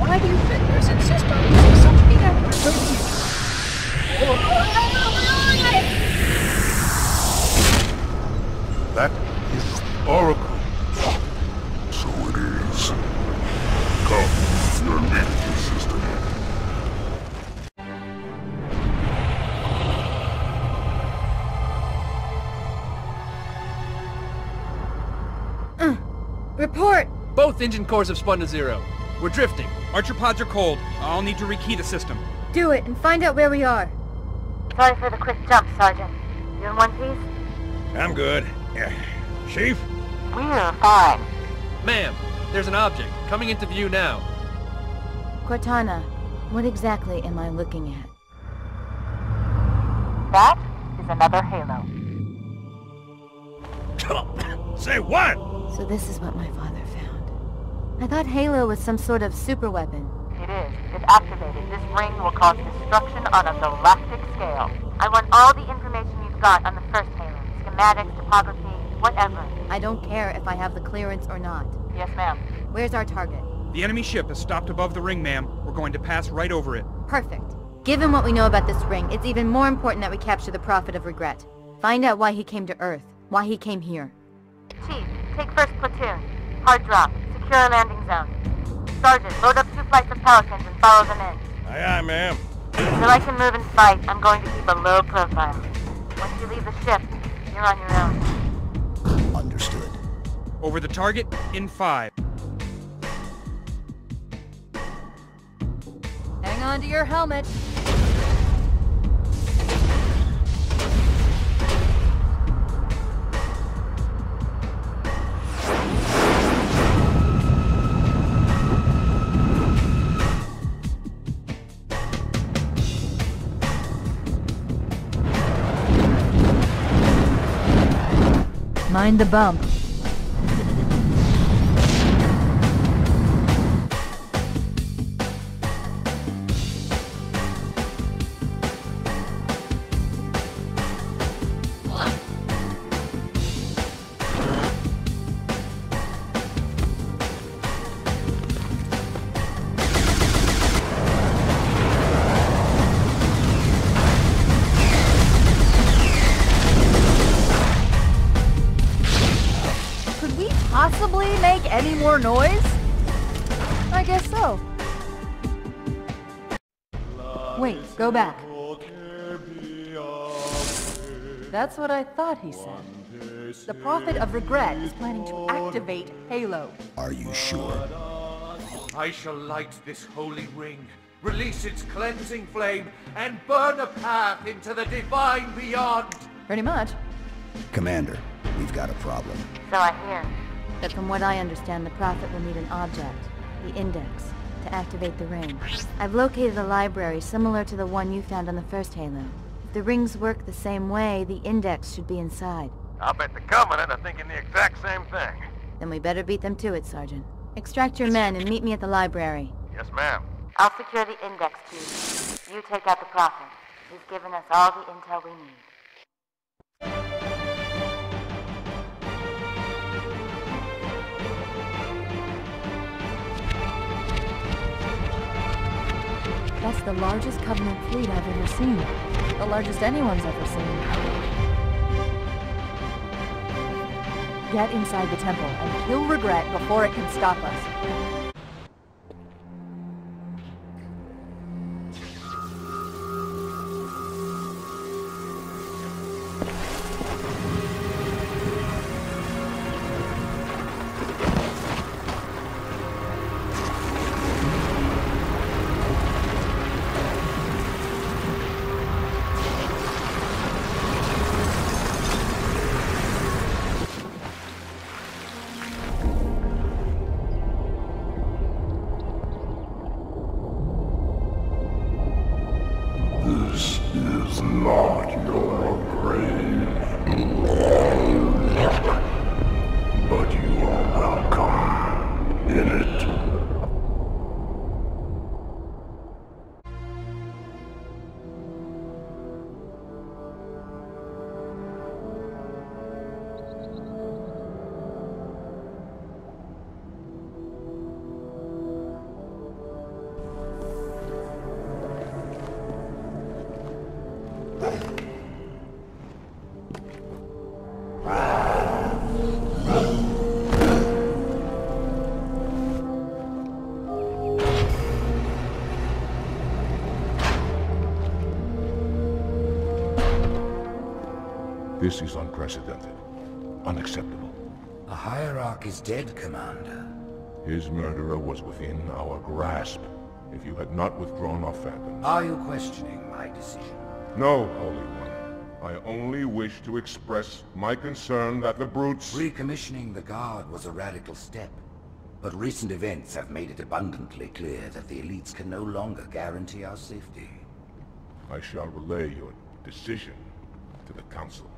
Why do you vendors insist on using such inaccurate reviews? That is Oracle. So it is. Come, you're leaving the system. Report! Both engine cores have spun to zero. We're drifting. Archer pods are cold. I'll need to rekey the system. Do it, and find out where we are. Sorry for the quick jump, Sergeant. You in one piece? I'm good. Yeah. Chief? We're fine. Ma'am, there's an object coming into view now. Cortana, what exactly am I looking at? That is another Halo. Say what? So this is what my father found. I thought Halo was some sort of super weapon. It is. If activated, this ring will cause destruction on a galactic scale. I want all the information you've got on the first Halo. Schematics, topography, whatever. I don't care if I have the clearance or not. Yes, ma'am. Where's our target? The enemy ship has stopped above the ring, ma'am. We're going to pass right over it. Perfect. Given what we know about this ring, it's even more important that we capture the Prophet of Regret. Find out why he came to Earth. Why he came here. Chief, take first platoon. Hard drop. Secure a landing zone. Sergeant, load up 2 flights of Pelicans and follow them in. Aye, aye, ma'am. So I can move and fight, I'm going to keep a low profile. Once you leave the ship, you're on your own. Understood. Over the target in 5. Hang on to your helmet. Mind the bump. Possibly make any more noise? I guess so. Wait, go back. That's what I thought he said. The Prophet of Regret is planning to activate Halo. Are you sure? I shall light this holy ring, release its cleansing flame, and burn a path into the divine beyond. Pretty much. Commander, we've got a problem. So I hear. But from what I understand, the Prophet will need an object, the Index, to activate the ring. I've located a library similar to the one you found on the first Halo. If the rings work the same way, the Index should be inside. I'll bet the Covenant are thinking the exact same thing. Then we better beat them to it, Sergeant. Extract your men and meet me at the library. Yes, ma'am. I'll secure the Index to you. You take out the Prophet. He's given us all the intel we need. That's the largest Covenant fleet I've ever seen. The largest anyone's ever seen. Get inside the temple and kill Regret before it can stop us. This is not your grave. But you are welcome in it. This is unprecedented. Unacceptable. A hierarch is dead, Commander. His murderer was within our grasp. If you had not withdrawn our phantoms... Are you questioning my decision? No, Holy One. I only wish to express my concern that the brutes... Recommissioning the Guard was a radical step. But recent events have made it abundantly clear that the elites can no longer guarantee our safety. I shall relay your decision to the Council.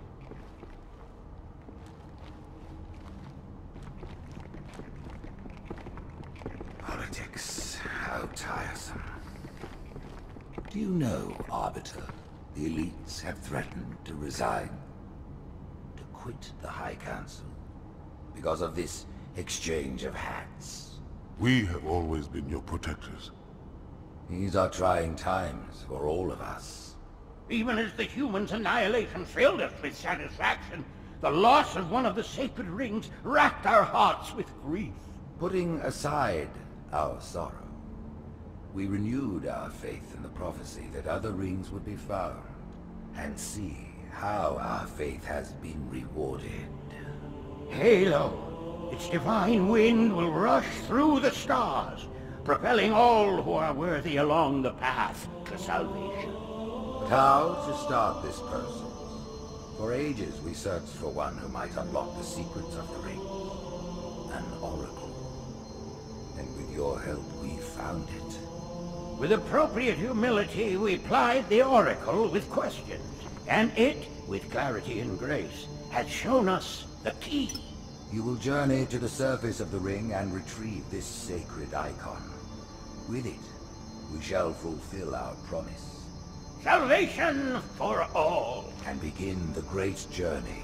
Politics. How tiresome. Do you know, Arbiter, the elites have threatened to resign? To quit the High Council? Because of this exchange of hats? We have always been your protectors. These are trying times for all of us. Even as the humans' annihilation filled us with satisfaction, the loss of one of the sacred rings racked our hearts with grief. Putting aside our sorrow, we renewed our faith in the prophecy that other rings would be found, and see how our faith has been rewarded. Halo, its divine wind will rush through the stars, propelling all who are worthy along the path to salvation. But how to start this process? For ages we searched for one who might unlock the secrets of the ring. An oracle. And with your help we found it. With appropriate humility, we plied the oracle with questions, and it, with clarity and grace, has shown us the key. You will journey to the surface of the ring and retrieve this sacred icon. With it, we shall fulfill our promise. Salvation for all. And begin the great journey.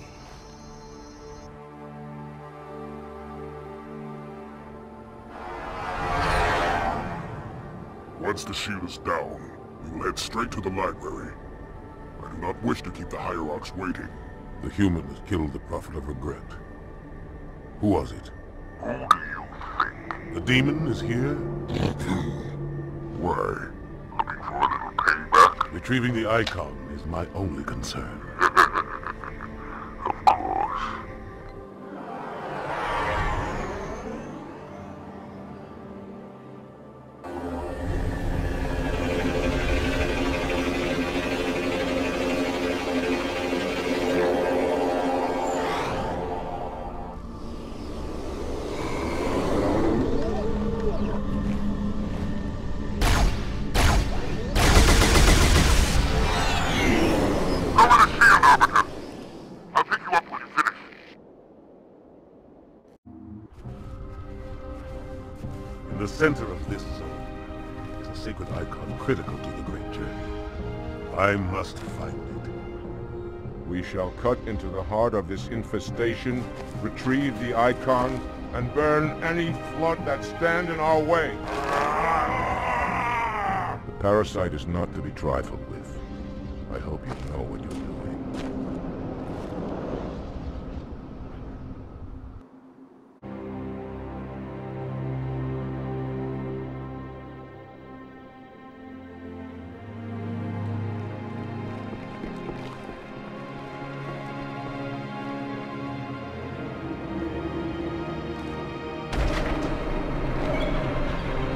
Once the shield is down, we will head straight to the library. I do not wish to keep the hierarchs waiting. The human that killed the Prophet of Regret. Who was it? Who do you think? The demon is here? Why? Looking for a little payback? Retrieving the icon is my only concern. Of course. In the center of this zone is a sacred icon critical to the great journey. I must find it. We shall cut into the heart of this infestation, retrieve the icon, and burn any flood that stand in our way. The parasite is not to be trifled with. I hope you know what you're doing.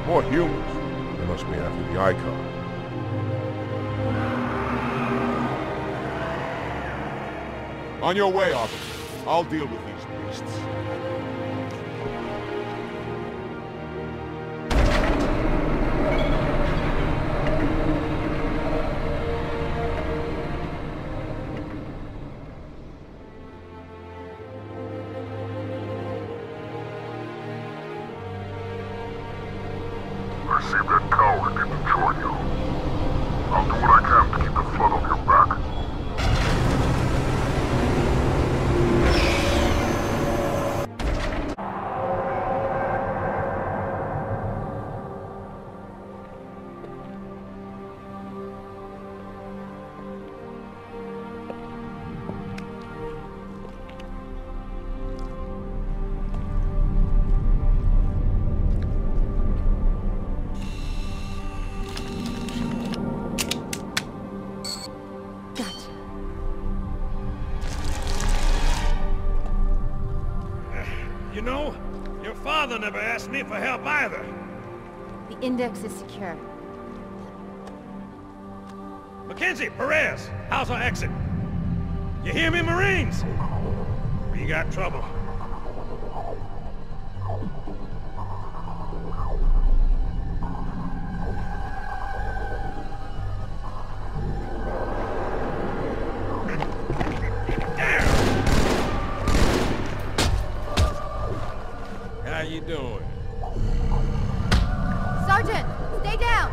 More humans. They must be after the icon. On your way, officer. I'll deal with these beasts. I see that coward didn't join you. I'll do what I can to keep the flood off your back. You know, your father never asked me for help either. The index is secure. Mackenzie, Perez, how's our exit? You hear me, Marines? We got trouble. How you doing? Sergeant, stay down!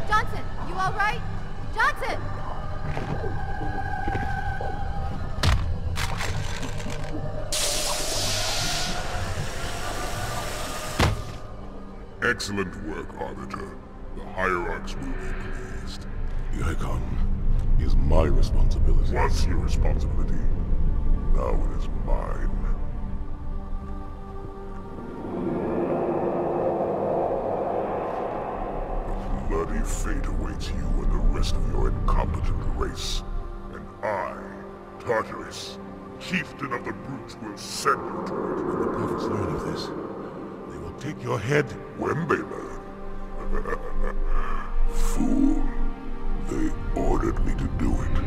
Johnson, you all right? Johnson! Excellent work, Arbiter. The Hierarchs will be pleased. The Icon is my responsibility. Was your responsibility. Now it is mine. A bloody fate awaits you and the rest of your incompetent race. And I, Tartarus, chieftain of the brutes, will send you to it. When the prophets learn of this, they will take your head. When they learn. Fool. They ordered me to do it.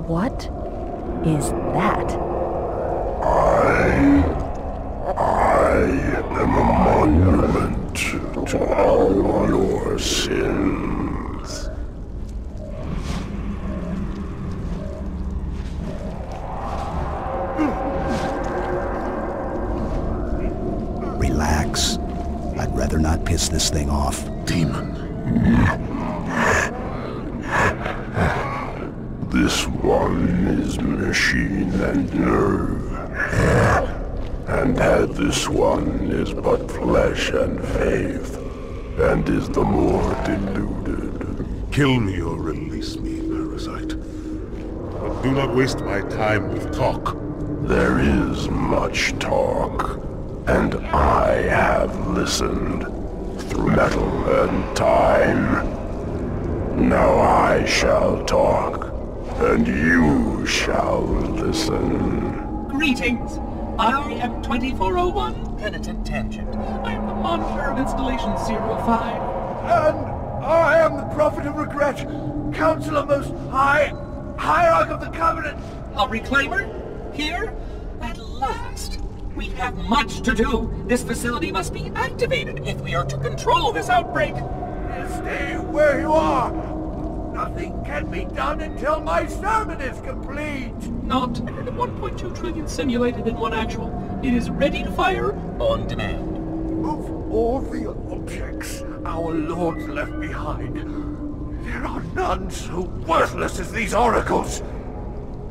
What is that? I am a monument to all your sins. Relax. I'd rather not piss this thing off. Demon. This one is machine and nerve. And that this one is but flesh and faith, and is the more deluded. Kill me or release me, parasite. But do not waste my time with talk. There is much talk, and I have listened through metal and time. Now I shall talk, and you shall listen. Greetings. I am 2401, Penitent Tangent. I am the monitor of Installation 05. And I am the Prophet of Regret, Counselor Most High, Hierarch of the Covenant. A reclaimer? Here? At last. We have much to do. This facility must be activated if we are to control this outbreak. Stay where you are. Nothing can be done until my sermon is complete. Not 1.2 trillion simulated in one actual. It is ready to fire on demand. Of all the objects our lords left behind, there are none so worthless as these oracles.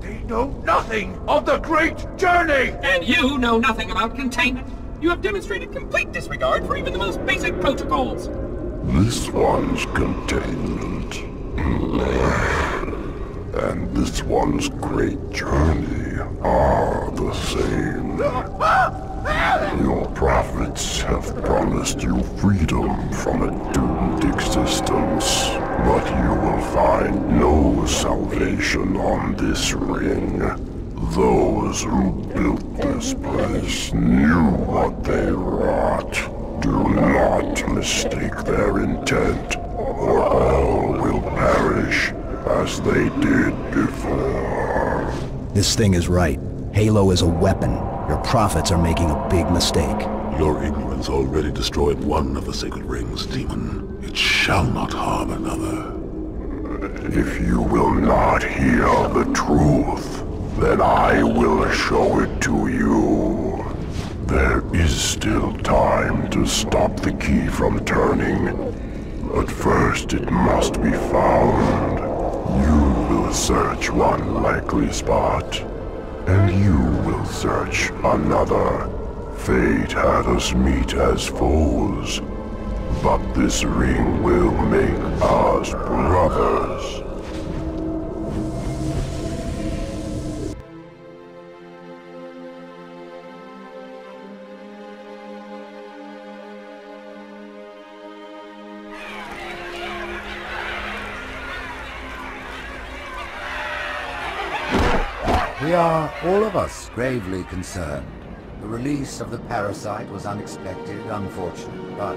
They know nothing of the great journey! And you know nothing about containment. You have demonstrated complete disregard for even the most basic protocols. This one's containment. And this one's great journey are the same. Your prophets have promised you freedom from a doomed existence, but you will find no salvation on this ring. Those who built this place knew what they wrought. Do not mistake their intent, or all will perish as they did before. This thing is right. Halo is a weapon. Your prophets are making a big mistake. Your ignorance already destroyed one of the sacred rings, demon. It shall not harm another. If you will not hear the truth, then I will show it to you. There is still time to stop the key from turning, but first it must be found. You will search one likely spot, And you will search another. Fate had us meet as foes, but this ring will make us brothers. We are, all of us, gravely concerned. The release of the parasite was unexpected, unfortunate, but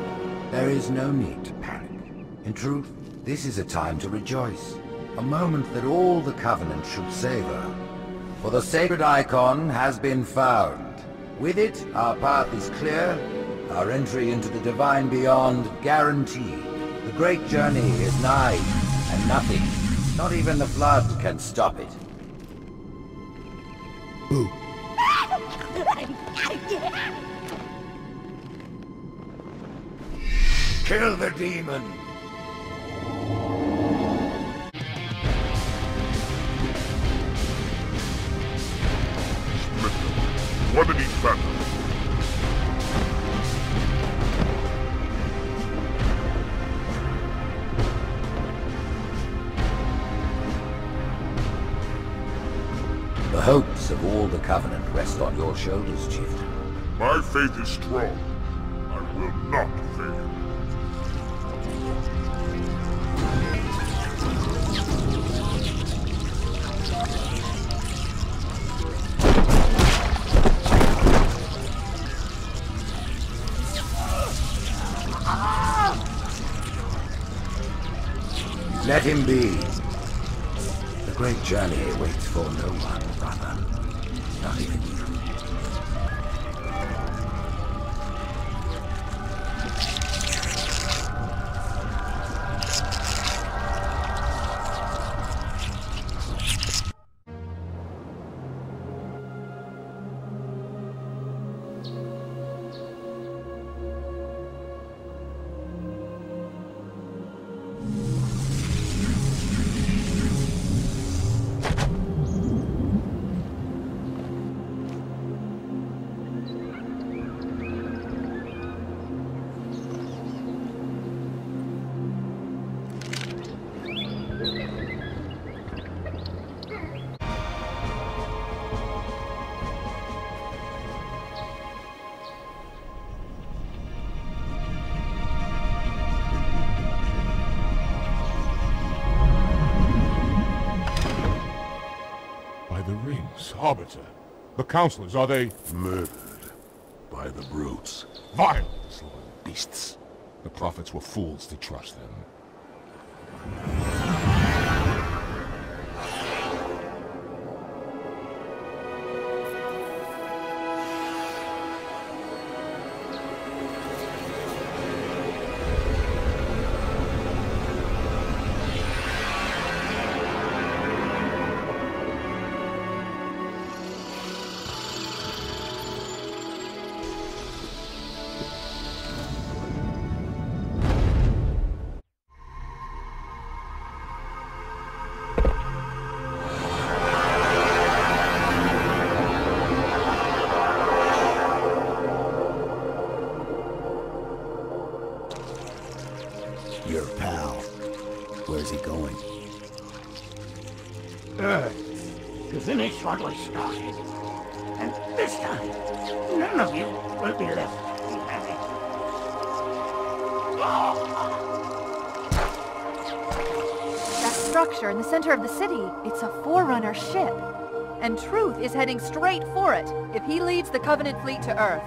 there is no need to panic. In truth, this is a time to rejoice. A moment that all the Covenant should savor. For the sacred icon has been found. With it, our path is clear, our entry into the divine beyond guaranteed. The great journey is nigh, and nothing, not even the flood, can stop it. Boo. Kill the demon! One in each battle. The hopes of all the Covenant rest on your shoulders, Chieftain. My faith is strong. I will not fail. Let him be. The great journey waits for no one, brother. Not even you. Arbiter. The counselors, are they... Murdered by the brutes. Vile, disloyal beasts. The prophets were fools to trust them. Your pal. Where's he going? To finish what was started. And this time, none of you will be left behind. That structure in the center of the city, it's a Forerunner ship. And Truth is heading straight for it. If he leads the Covenant fleet to Earth,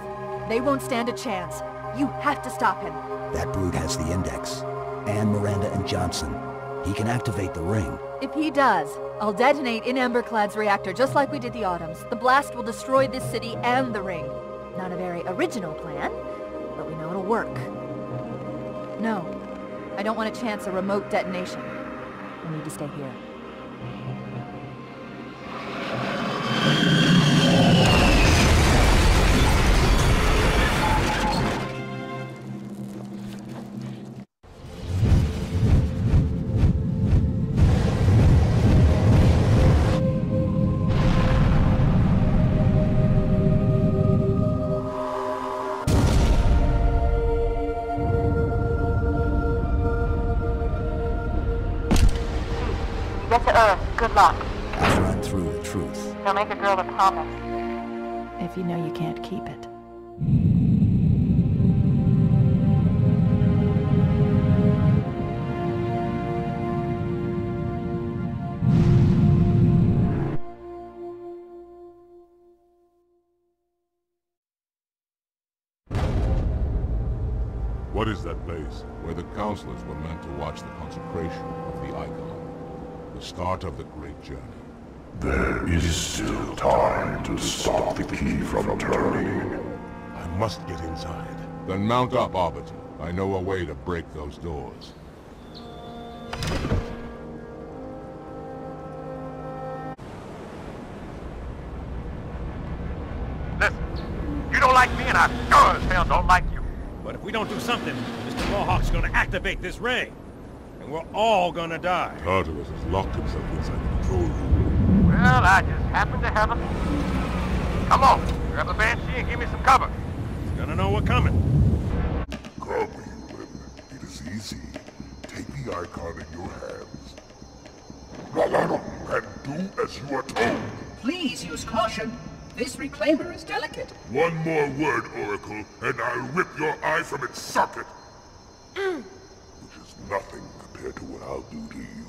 they won't stand a chance. You have to stop him. That brute has the Index. And Miranda and Johnson. He can activate the ring. If he does, I'll detonate in Emberclad's reactor just like we did the Autumns. The blast will destroy this city and the ring. Not a very original plan, but we know it'll work. No, I don't want to chance a remote detonation. I need to stay here. Get to Earth. Good luck. After I'm through the truth. Don't make a girl a promise. If you know you can't keep it. What is that place? Where the counselors were meant to watch the consecration of the Icon. The start of the great journey. There is still time to stop the key from turning. I must get inside. Then mount up, Arbiter. I know a way to break those doors. Listen, you don't like me and I sure as hell don't like you. But if we don't do something, Mr. Warhawk's gonna activate this ring. And we're all gonna die. Tartarus has locked himself inside the control room. Well, I just happen to have a... Come on, grab a Banshee and give me some cover. He's gonna know we're coming. Come, human. It is easy. Take the Icon in your hands. And do as you are told. Please use caution. This reclaimer is delicate. One more word, Oracle, and I'll rip your eye from its socket. Which is nothing compared to what I'll do to you.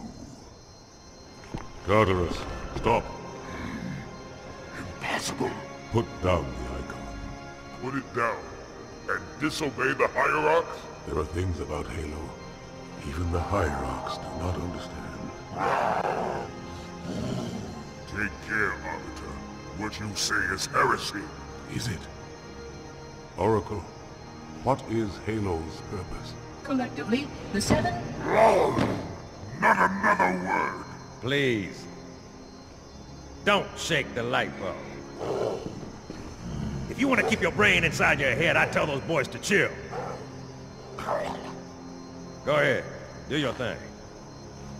Tartarus, stop. Impossible. Put down the Icon. Put it down and disobey the Hierarchs? There are things about Halo even the Hierarchs do not understand. Take care, Arbiter. What you say is heresy. Is it? Oracle, what is Halo's purpose? Collectively, the Seven... Not another word! Please. Don't shake the light bulb. If you want to keep your brain inside your head, I tell those boys to chill. Go ahead. Do your thing.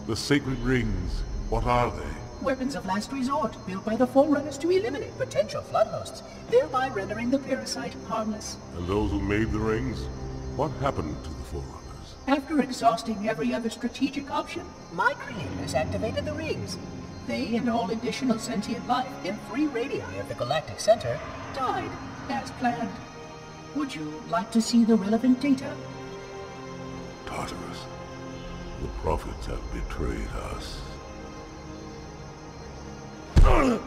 The sacred rings, what are they? Weapons of last resort, built by the Forerunners to eliminate potential flood hosts, thereby rendering the parasite harmless. And those who made the rings? What happened to the Forerunners? After exhausting every other strategic option, my creators activated the rings. They and all additional sentient life in 3 radii of the galactic center died as planned. Would you like to see the relevant data? Tartarus, the prophets have betrayed us. No,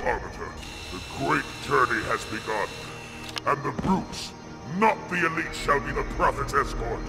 Arbiter! The great journey has begun. And the brutes, not the elite, shall be the Prophet's escort.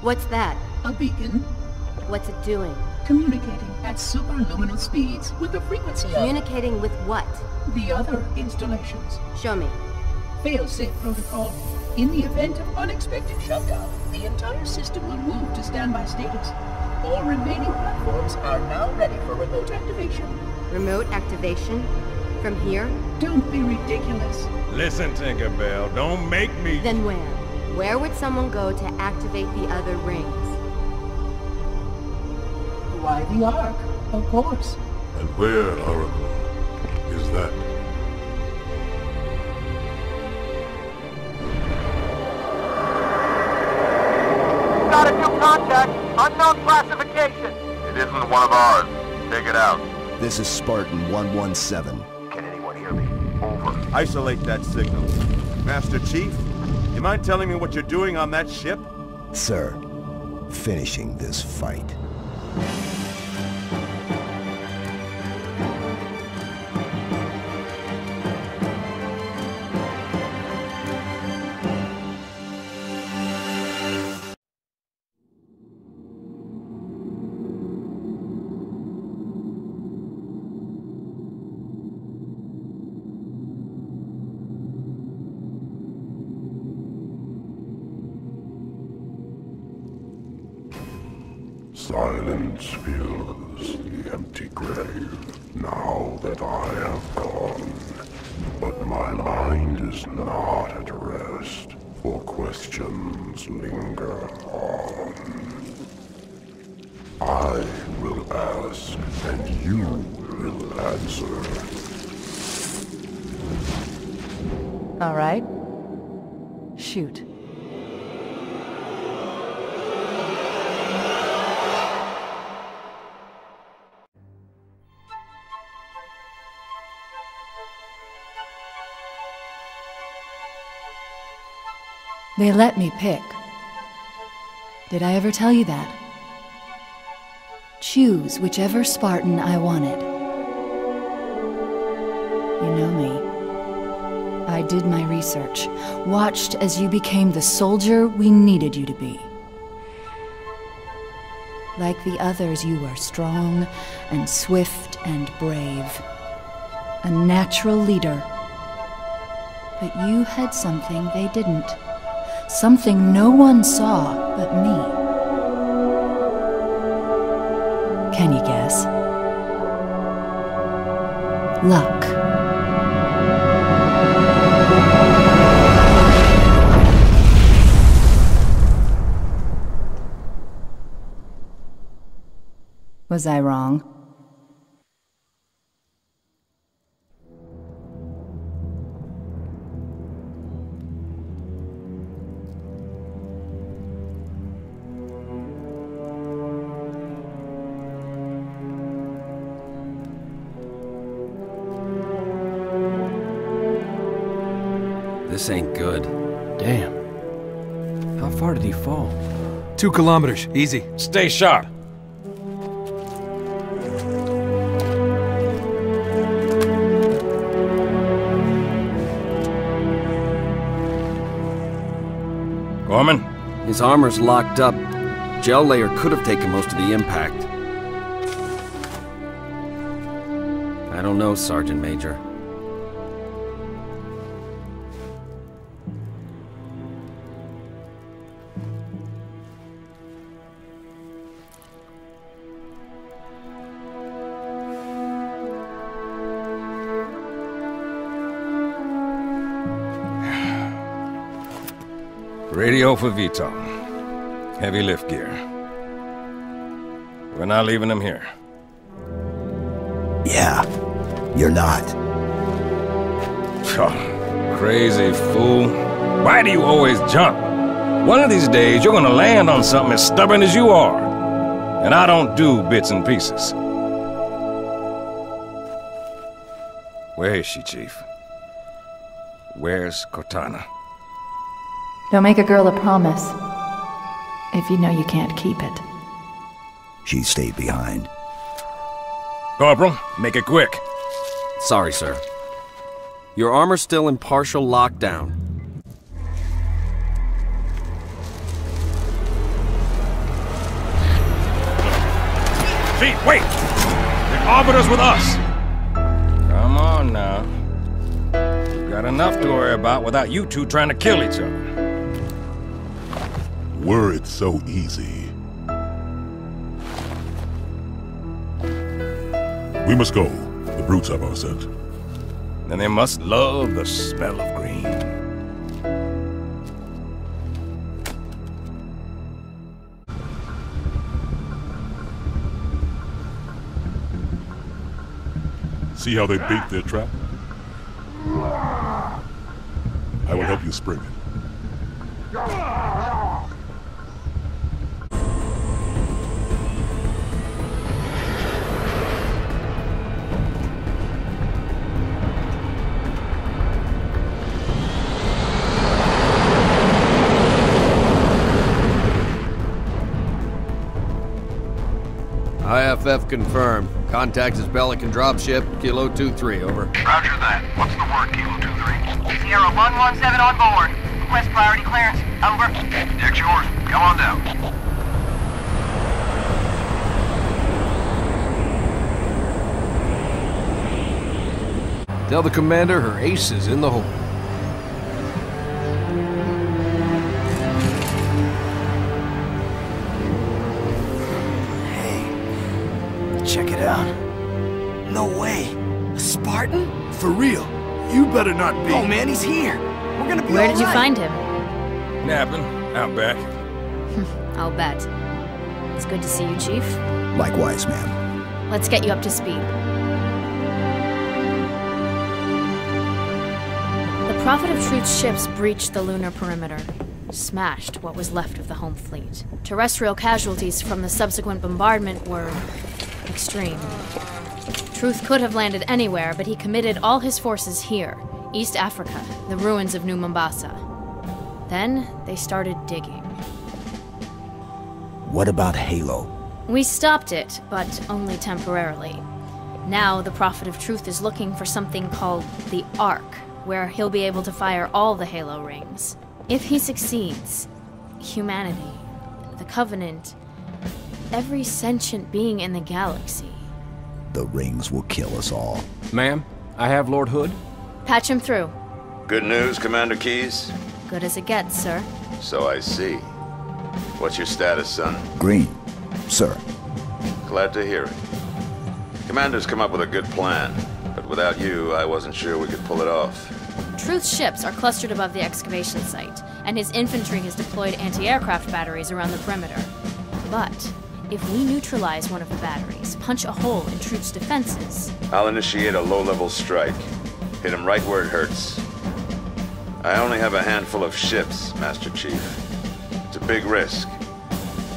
What's that? A beacon. What's it doing? Communicating at superluminal speeds with the frequency Communicating with what? the other installations. Show me. Fail-safe protocol. In the event of unexpected shutdown, the entire system will move to standby status. All remaining platforms are now ready for remote activation. Remote activation? From here? Don't be ridiculous. Listen, Tinkerbell, don't make me... Then where? Where would someone go to activate the other rings? Why the Ark? Of course. And where, Oracle, is that? Got a new contact. Unknown classification. It isn't one of ours. Take it out. This is Spartan 117. Can anyone hear me? Over. Isolate that signal. Master Chief, you mind telling me what you're doing on that ship? Sir, finishing this fight. Silence fills the empty grave now that I have gone. But my mind is not at rest, for questions linger on. I will ask, and you will answer. All right. Shoot. They let me pick. Did I ever tell you that? Choose whichever Spartan I wanted. You know me. I did my research, watched as you became the soldier we needed you to be. Like the others, you were strong and swift and brave. A natural leader. But you had something they didn't. Something no one saw but me. Can you guess? Luck. Was I wrong? This ain't good. Damn. How far did he fall? 2 kilometers. Easy. Stay sharp. Gorman? His armor's locked up. Gel layer could have taken most of the impact. I don't know, Sergeant Major. Radio for Vito. Heavy lift gear. We're not leaving them here. Yeah, you're not. Oh, crazy fool. Why do you always jump? One of these days, you're gonna land on something as stubborn as you are. And I don't do bits and pieces. Where is she, Chief? Where's Cortana? Don't make a girl a promise if you know you can't keep it. She stayed behind. Corporal, make it quick. Sorry, sir. Your armor's still in partial lockdown. Chief, wait! The Arbiter's with us! Come on now. We've got enough to worry about without you two trying to kill each other. Were it so easy. We must go. The brutes have our scent. Then they must love the smell of green. See how they bait their trap? I will help you spring it. IFF confirmed. Contact is Pelican dropship, Kilo 23, over. Roger that. What's the word, Kilo 23? Sierra 117 on board. Request priority clearance. Over. Deck's yours. Come on down. Tell the commander her ace is in the hole. Check it out. No way. A Spartan? For real. You better not be. Oh man, he's here. We're gonna be Where did you find him? Napping. Out back. I'll bet. It's good to see you, Chief. Likewise, ma'am. Let's get you up to speed. The Prophet of Truth's ships breached the lunar perimeter, smashed what was left of the home fleet. Terrestrial casualties from the subsequent bombardment were extreme. Truth could have landed anywhere, but he committed all his forces here, East Africa, the ruins of New Mombasa. Then they started digging. What about Halo? We stopped it, but only temporarily. Now the Prophet of Truth is looking for something called the Ark, where he'll be able to fire all the Halo rings. If he succeeds, humanity, the Covenant, every sentient being in the galaxy. The rings will kill us all. Ma'am, I have Lord Hood. Patch him through. Good news, Commander Keyes? Good as it gets, sir. So I see. What's your status, son? Green, sir. Glad to hear it. Commander's come up with a good plan, but without you, I wasn't sure we could pull it off. Truth's ships are clustered above the excavation site, and his infantry has deployed anti-aircraft batteries around the perimeter. But if we neutralize one of the batteries, punch a hole in Truth's defenses... I'll initiate a low-level strike. Hit him right where it hurts. I only have a handful of ships, Master Chief. It's a big risk,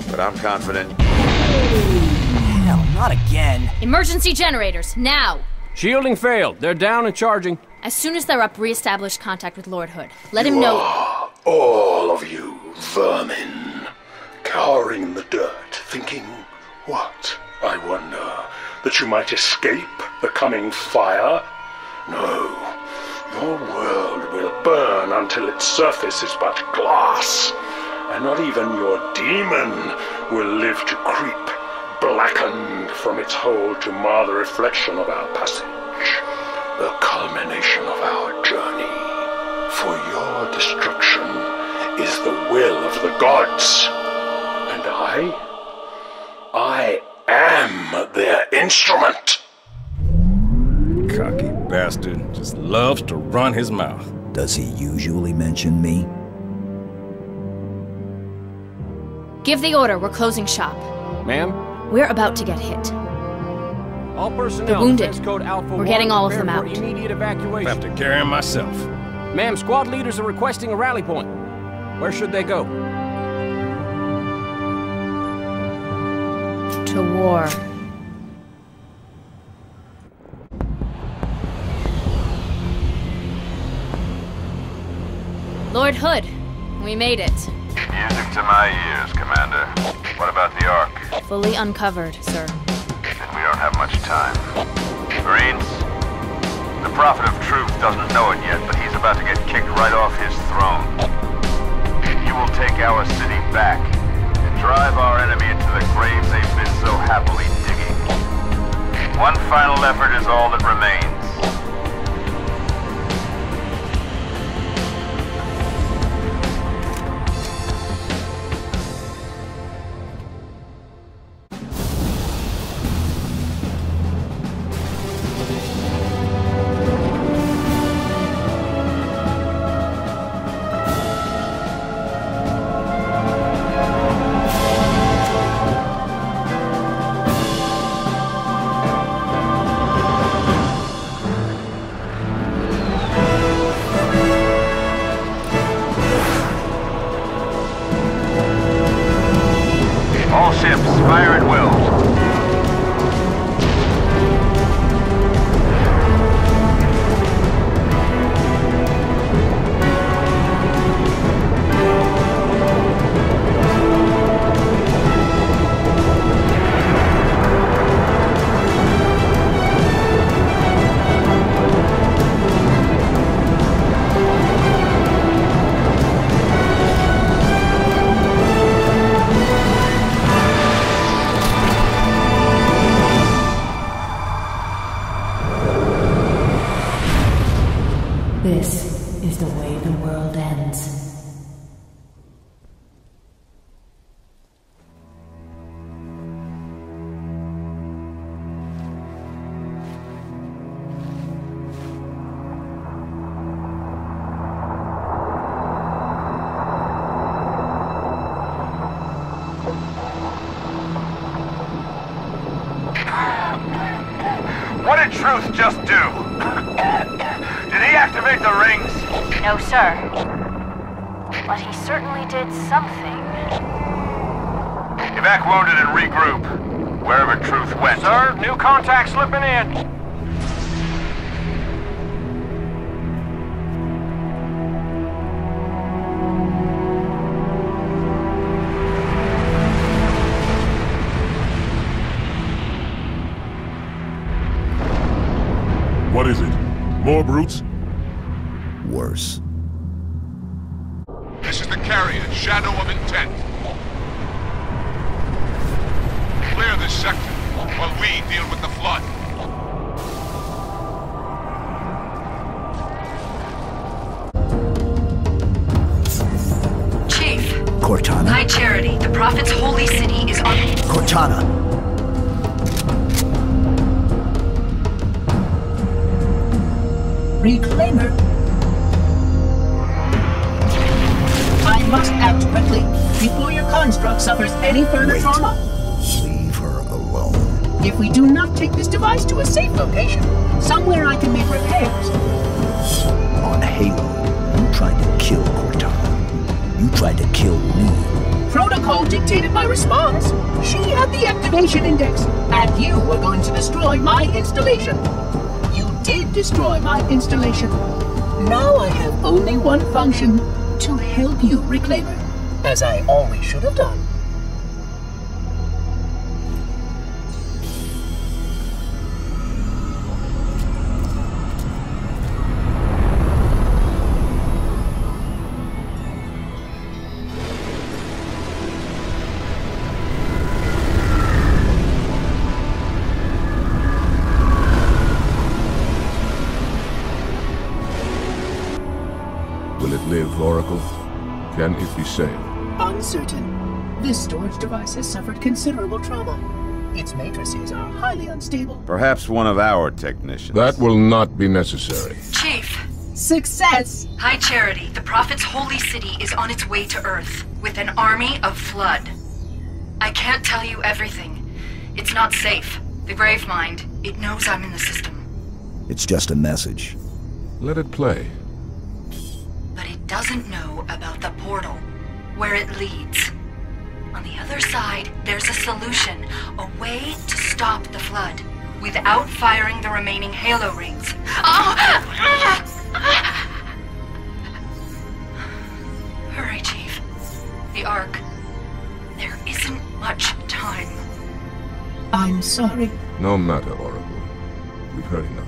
but I'm confident... Hell, not again. Emergency generators, now! Shielding failed. They're down and charging. As soon as they're up, re-establish contact with Lord Hood. Let him know... All of you vermin, cowering in the dirt, thinking, what, I wonder, that you might escape the coming fire? No, your world will burn until its surface is but glass, and not even your demon will live to creep, blackened from its hole to mar the reflection of our passage, the culmination of our journey. For your destruction is the will of the gods, and I am their instrument. Cocky bastard just loves to run his mouth. Does he usually mention me? Give the order, we're closing shop. Ma'am? We're about to get hit. All personnel, the wounded. Code Alpha We're getting all of them out. out. Immediate evacuation. I have to carry him myself. Ma'am, squad leaders are requesting a rally point. Where should they go? To war. Lord Hood, we made it. Music to my ears, Commander. What about the Ark? Fully uncovered, sir. Then we don't have much time. Marines, the Prophet of Truth doesn't know it yet, but he's about to get kicked right off his throne. You will take our city back and drive our enemy into the grave they've been so happily digging. One final effort is all that remains. What did Truth just do? Did he activate the rings? No, sir. But he certainly did something. Evac wounded and regroup. Wherever Truth went. Sir, new contact slipping in. What is it? More brutes? Worse. This is the carrier, Shadow of Intent. Clear this sector while we deal with the flood. Chief. Cortana? High Charity, the Prophet's holy city is on... Cortana! Reclaimer. I must act quickly before your construct suffers any further trauma. Leave her alone. If we do not take this device to a safe location, somewhere I can make repairs. On Halo, you tried to kill Cortana. You tried to kill me. Protocol dictated my response. She had the activation index, and you were going to destroy my installation. Did destroy my installation. Now I have only one function, to help you, Reclaimer, as I always should have done. Will it live, Oracle? Can it be saved? Uncertain. This storage device has suffered considerable trauma. Its matrices are highly unstable. Perhaps one of our technicians. That will not be necessary. Chief. Success! High Charity, the Prophet's holy city is on its way to Earth, with an army of Flood. I can't tell you everything. It's not safe. The Gravemind, it knows I'm in the system. It's just a message. Let it play. But it doesn't know about the portal, where it leads. On the other side, there's a solution, a way to stop the Flood, without firing the remaining Halo rings. Hurry, Chief. The Ark. There isn't much time. I'm sorry. No matter, Oracle. We've heard enough.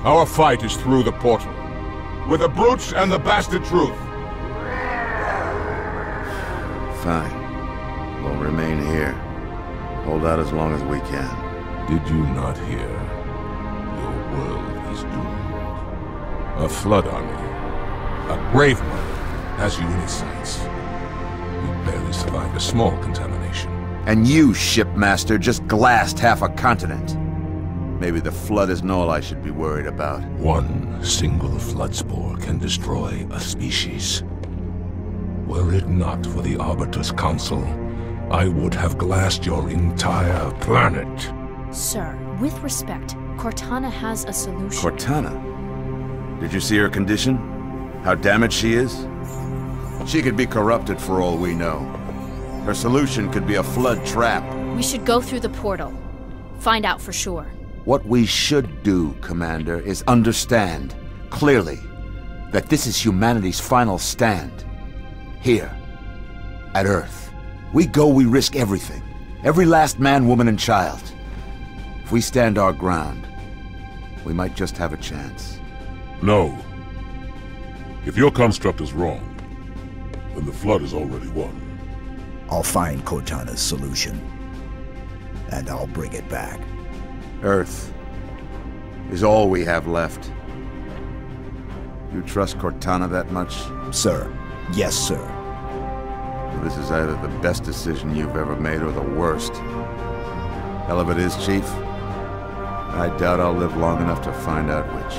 Our fight is through the portal. With the brutes and the bastard Truth. Fine. We'll remain here. Hold out as long as we can. Did you not hear? Your world is doomed. A Flood army. A Gravemind has you in its sights. You barely survived a small contamination. And you, shipmaster, just glassed half a continent. Maybe the Flood isn't all I should be worried about. One single Flood spore can destroy a species. Were it not for the Arbiter's Council, I would have glassed your entire planet. Sir, with respect, Cortana has a solution. Cortana? Did you see her condition? How damaged she is? She could be corrupted for all we know. Her solution could be a Flood trap. We should go through the portal. Find out for sure. What we should do, Commander, is understand, clearly, that this is humanity's final stand. Here, at Earth. We go, we risk everything. Every last man, woman, and child. If we stand our ground, we might just have a chance. No. If your construct is wrong, then the Flood is already won. I'll find Cortana's solution. And I'll bring it back. Earth is all we have left. You trust Cortana that much? Sir. Yes, sir. Well, this is either the best decision you've ever made or the worst. Hell of it is, Chief. I doubt I'll live long enough to find out which.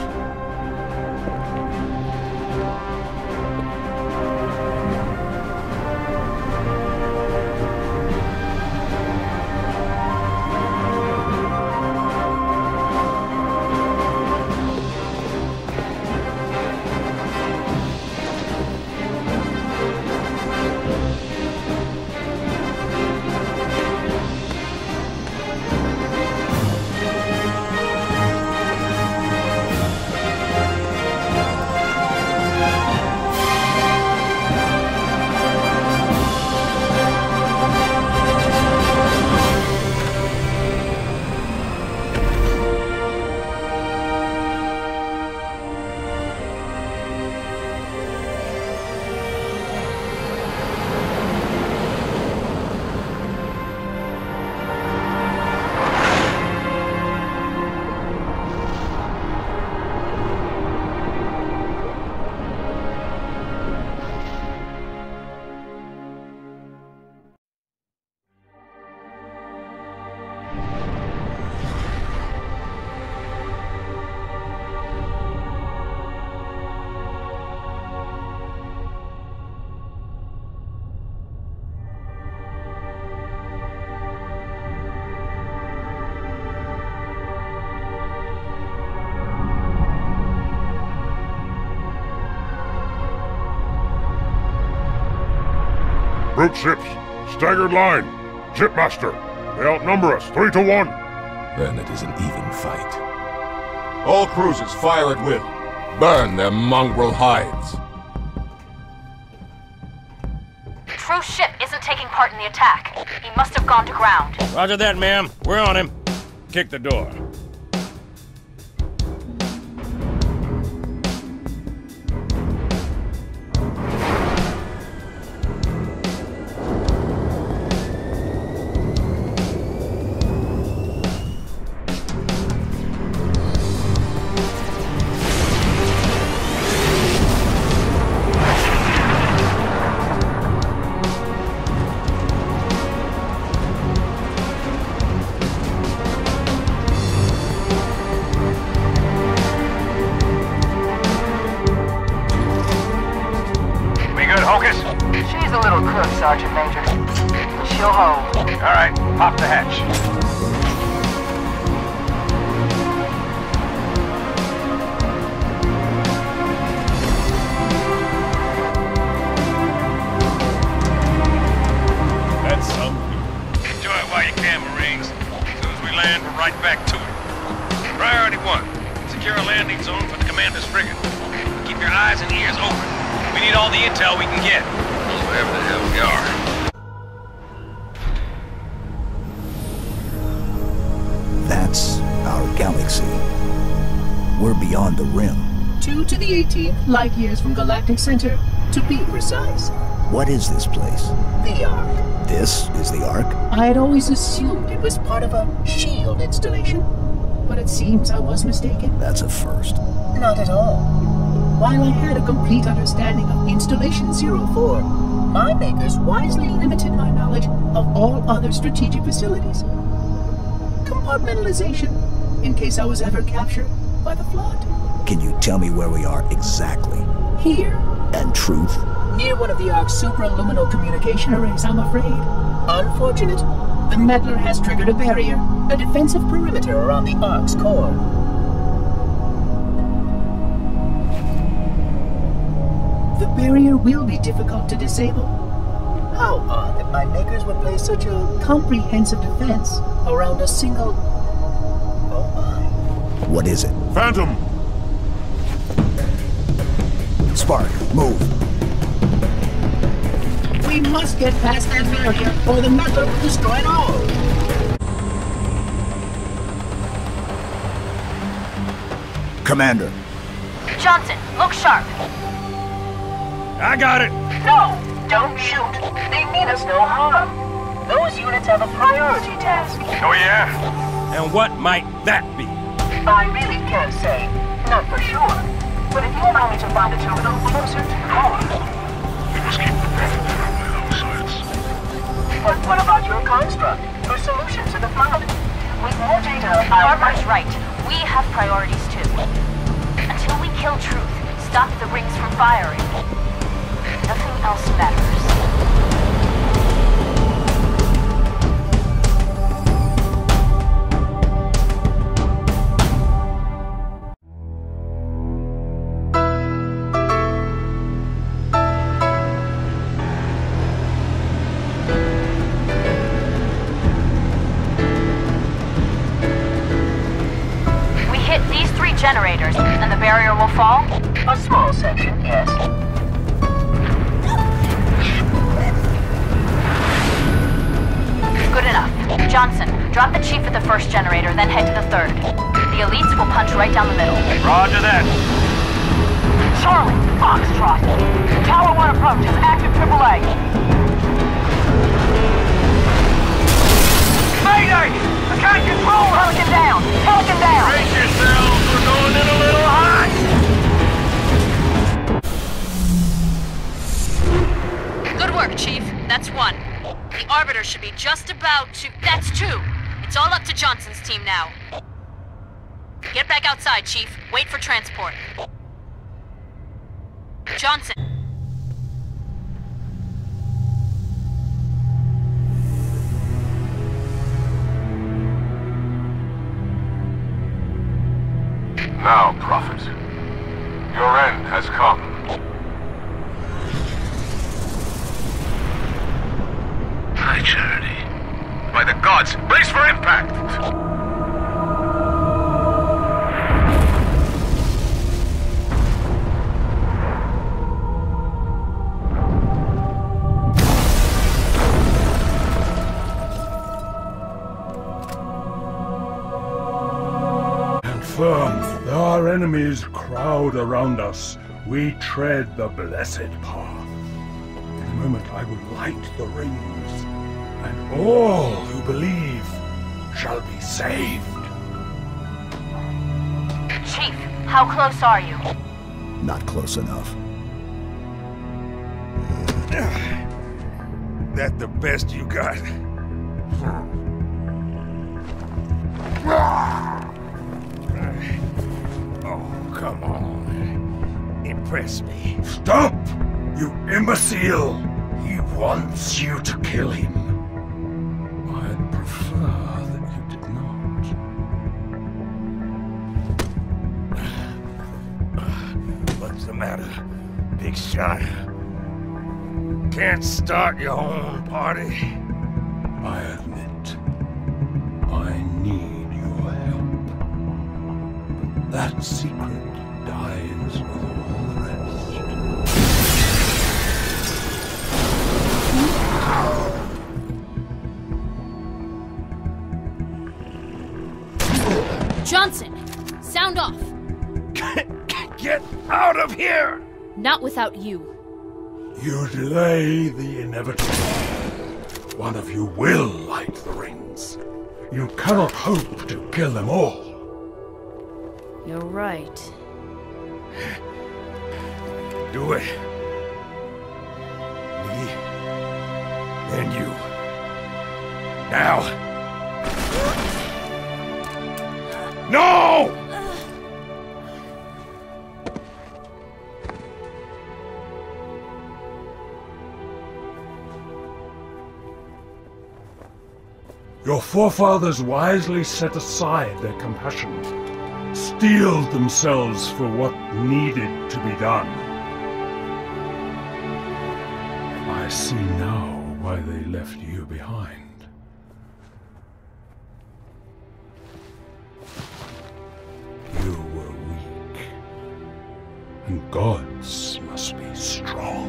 Troop ships, staggered line. Shipmaster, they outnumber us 3-1. Then it is an even fight. All cruisers fire at will. Burn their mongrel hides. Truth's ship isn't taking part in the attack. He must have gone to ground. Roger that, ma'am. We're on him. Kick the door. She's a little crook, Sergeant Major. She'll hold. All right, pop the hatch. That's something. Enjoy it while you can, Marines. As soon as we land, we're right back to it. Priority 1. Secure a landing zone for the commander's frigate. Keep your eyes and ears open. We need all the intel we can get. Wherever the hell we are. That's our galaxy. We're beyond the rim. 2 to the 18th light years from Galactic Center, to be precise. What is this place? The Ark. This is the Ark? I had always assumed it was part of a SHIELD installation, but it seems I was mistaken. That's a first. Not at all. While I had a complete understanding of Installation 04, my makers wisely limited my knowledge of all other strategic facilities. Compartmentalization, in case I was ever captured by the Flood. Can you tell me where we are exactly? Here. And truth? Near one of the Ark's supraluminal communication arrays, I'm afraid. Unfortunate. The meddler has triggered a barrier, a defensive perimeter around the Ark's core. The barrier will be difficult to disable. How odd that my makers would place such a comprehensive defense around a single... Oh my. What is it? Phantom! Spark, move. We must get past that barrier, or the meddler will destroy it all. Commander. Johnson, look sharp. I got it. No, don't shoot. They mean us no harm. Those units have a priority task. Oh yeah? And what might that be? I really can't say. Not for sure. But if you allow me to find a terminal closer to the core. We must keep the Prophet from those sides. But what about your construct? Your solution to the Flood? With more data, Barbara's right. We have priorities too. Until we kill Truth, stop the rings from firing. Nothing else matters. We hit these 3 generators, and the barrier will fall? A small section, yes. Good enough. Johnson, drop the chief at the first generator, then head to the 3rd. The elites will punch right down the middle. Roger that. Charlie, Foxtrot. Tower 1 approach is active AAA. Mayday! I can't control Pelican down! Pelican down! Brace yourselves, we're going in a little hot! Good work, Chief. That's 1. The Arbiter should be just about to... That's 2. It's all up to Johnson's team now. Get back outside, Chief. Wait for transport. Johnson. Now, Prophet, your end has come. my charity. By the gods, brace for impact! Firm, though our enemies crowd around us, we tread the blessed path. In a moment I will light the rings, and all who believe shall be saved. Chief, how close are you? Not close enough. That the best you got? Oh, come on. Impress me. Stop! You imbecile! He wants you to kill him. I'd prefer that you did not. What's the matter, big shot? Can't start your own party? I admit, I need your help. But that secret dies with all the rest. Johnson, sound off. Get out of here! Not without you. You delay the inevitable. One of you will light the rings. You cannot hope to kill them all. You're right. Do it. Me, then you. Now. No! Your forefathers wisely set aside their compassion, steeled themselves for what needed to be done. I see now why they left you behind. You were weak, and gods must be strong.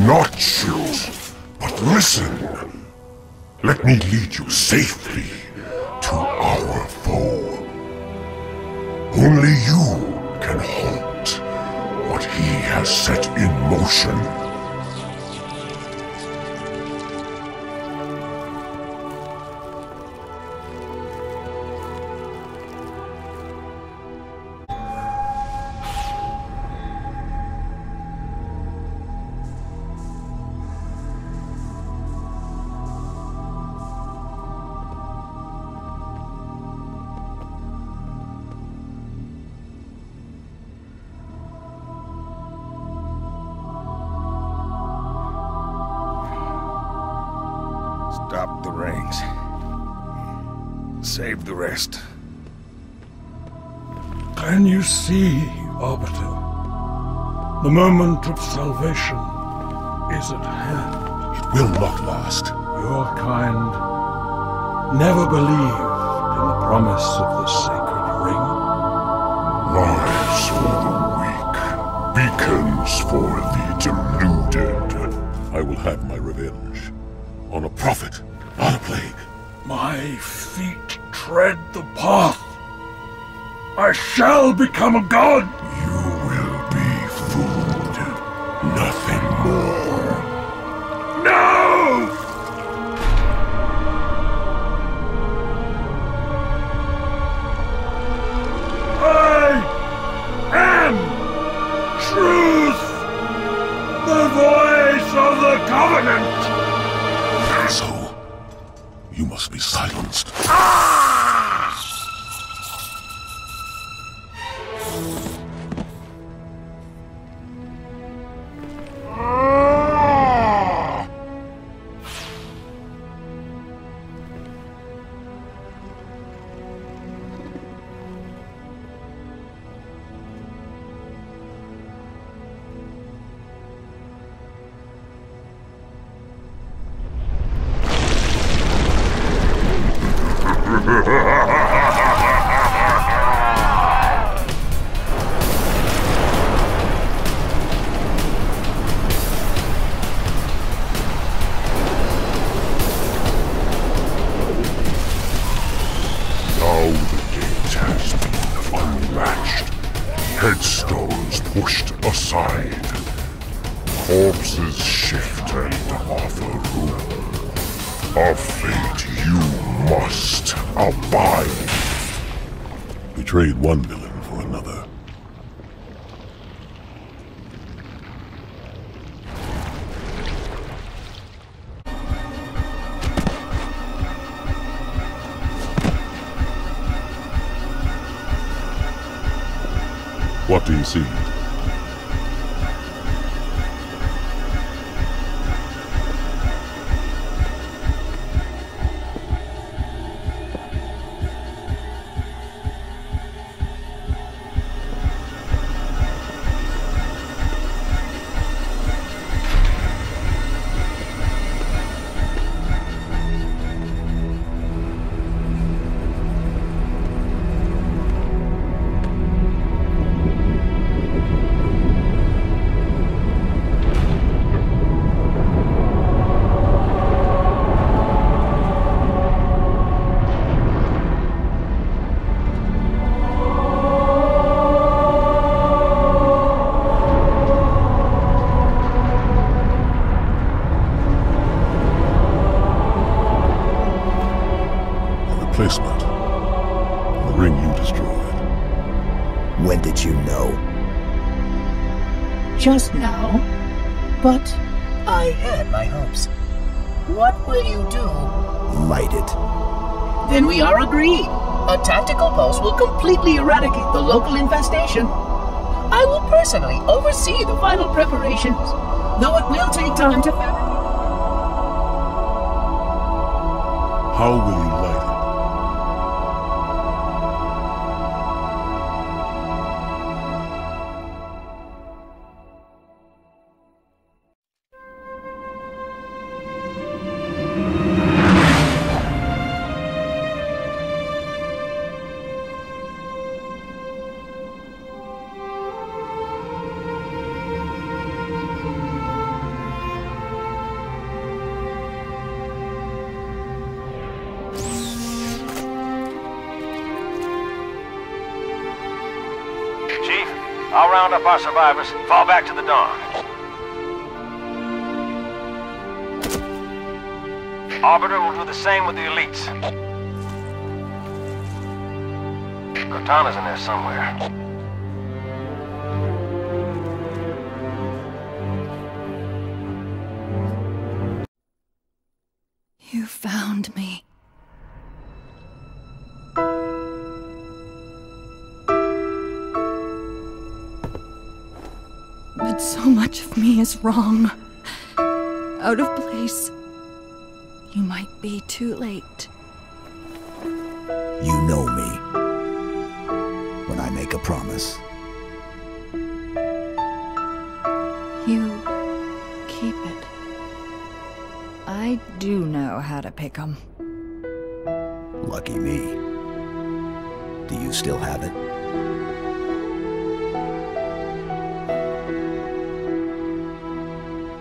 Not shoot, but listen. Let me lead you safely to our foe. Only you can halt what he has set in motion. Stop the rings. Save the rest. Can you see, Arbiter? The moment of salvation is at hand. It will not last. Your kind never believed in the promise of the sacred ring. Lies for the weak, beacons for the deluded. I will have my revenge. On a prophet, not a plague. My feet tread the path. I shall become a god. You will be food, nothing more. No! I am the Covenant! Asshole. You must be silenced. Headstones pushed aside. Corpses shift and offer room. A fate you must abide. Betrayed one villain for another. What do you see? Replacement. The ring you destroyed. When did you know? Just now. But I had my hopes. What will you do? Light it. Then we are agreed. A tactical pulse will completely eradicate the local infestation. I will personally oversee the final preparations, though it will take time to fabricate. How will you light it? Chief, I'll round up our survivors, fall back to the dawn. Arbiter will do the same with the elites. Cortana's in there somewhere. You found me. But so much of me is wrong. Out of place. You might be too late. You know me. When I make a promise. You keep it. I do know how to pick 'em. Lucky me. Do you still have it?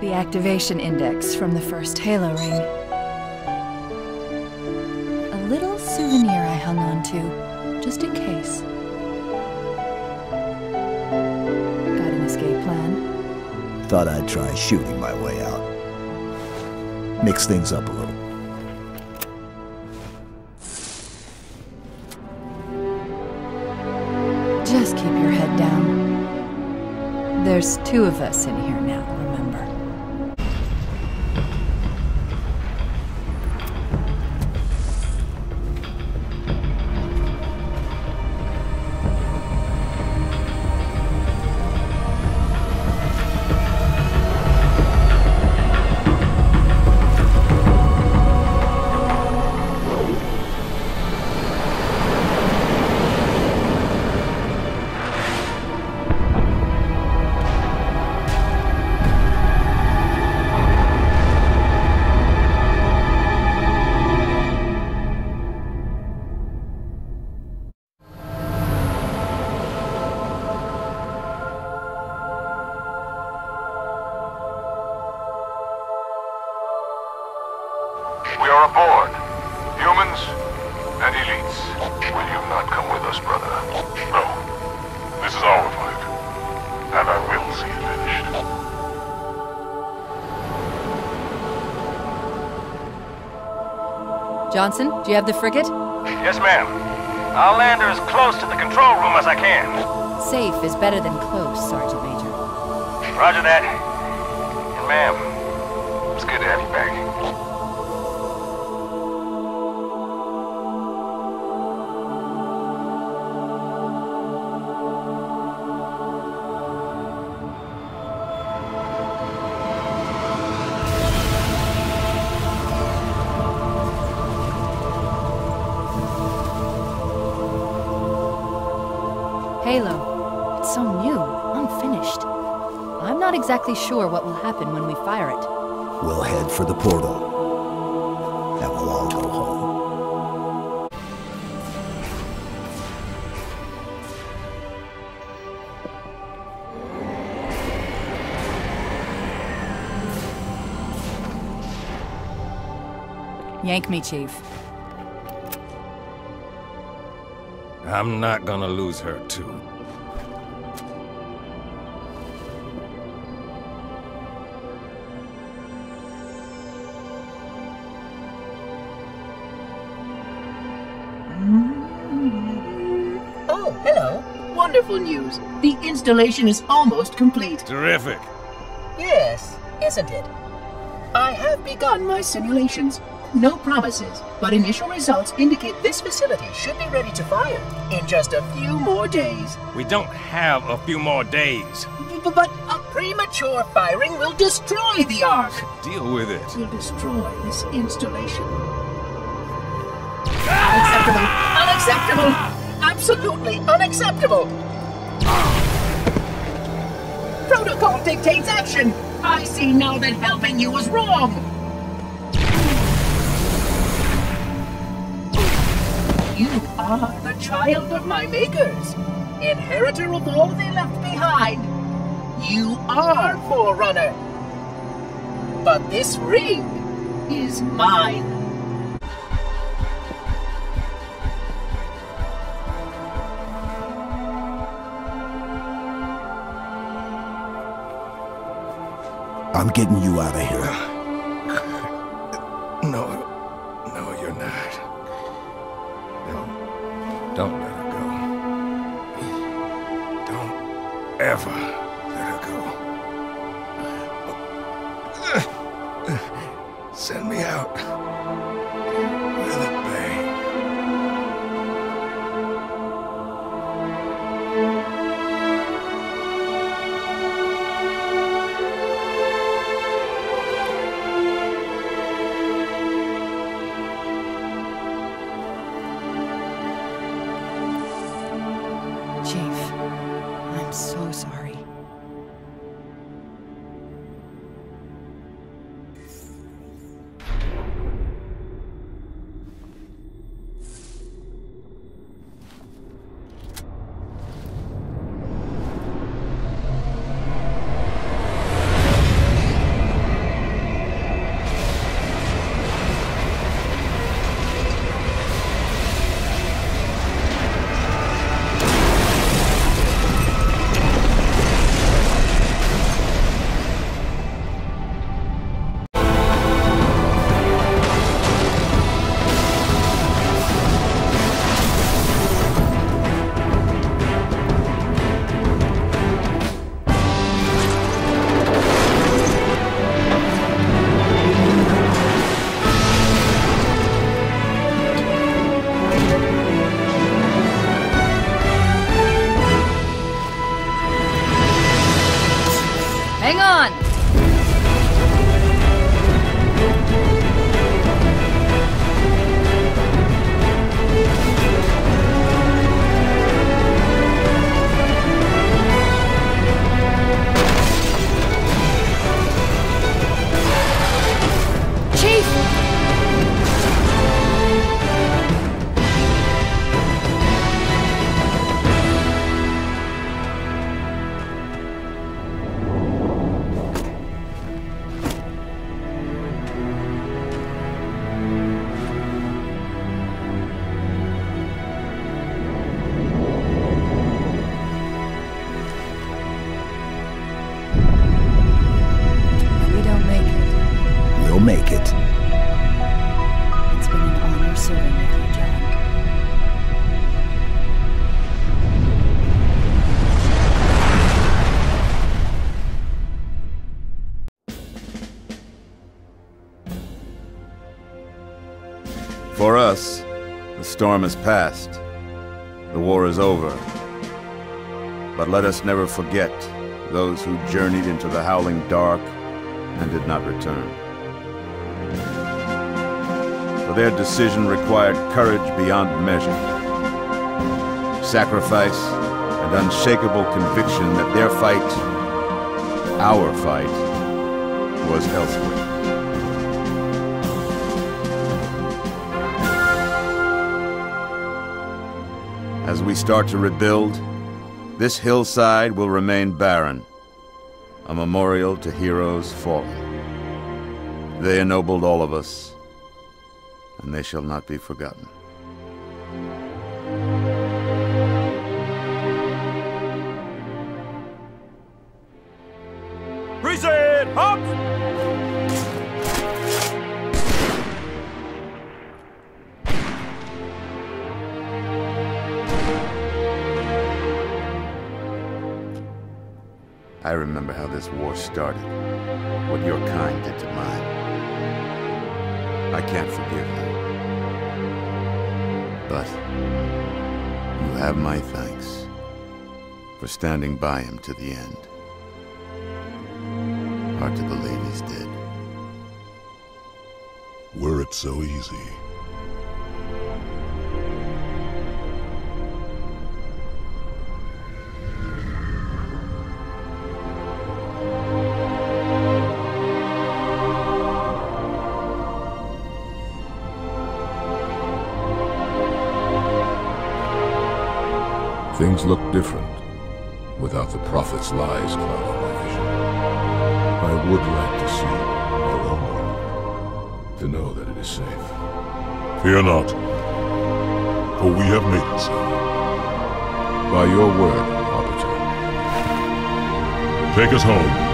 The activation index from the first Halo ring. A little souvenir I hung on to, just in case. Got an escape plan? Thought I'd try shooting my way out. Mix things up a little. Just keep your head down. There's 2 of us in here now, remember? are aboard. Humans and elites. Will you not come with us, brother? No. This is our fight. And I will see it finished. Johnson, do you have the frigate? Yes, ma'am. I'll land her as close to the control room as I can. Safe is better than close, Sergeant Major. Roger that. And ma'am, it's good to have you back. Halo. It's so new, unfinished. I'm not exactly sure what will happen when we fire it. We'll head for the portal. And we'll all go home. Yank me, Chief. I'm not gonna lose her, too. Oh, hello. Wonderful news. The installation is almost complete. Terrific. Yes, isn't it? I have begun my simulations. No promises, but initial results indicate this facility should be ready to fire in just a few more days. We don't have a few more days. But a premature firing will destroy the Ark. Deal with it. Will destroy this installation. Unacceptable! Unacceptable! Absolutely unacceptable! Protocol dictates action! I see now that helping you was wrong! You are the child of my makers, inheritor of all they left behind. You are Forerunner. But this ring is mine. I'm getting you out of here. No, you're not. Don't let her go. Don't ever let her go. Send me out with a bang. Chief, I'm so sorry. like it. It's been an honor serving with you, John. For us, the storm has passed. The war is over. But let us never forget those who journeyed into the howling dark and did not return. For their decision required courage beyond measure, sacrifice, and unshakable conviction that their fight, our fight, was elsewhere. As we start to rebuild, this hillside will remain barren, a memorial to heroes fallen. They ennobled all of us, and they shall not be forgotten. Present! Up! I remember how this war started, what your kind did to mine. I can't forgive you. But you have my thanks for standing by him to the end. Hard to believe he's dead. Were it so easy. Things look different without the Prophet's lies clouding my vision. I would like to see our own world, to know that it is safe. Fear not, for we have made it so. By your word, Arbiter. Take us home.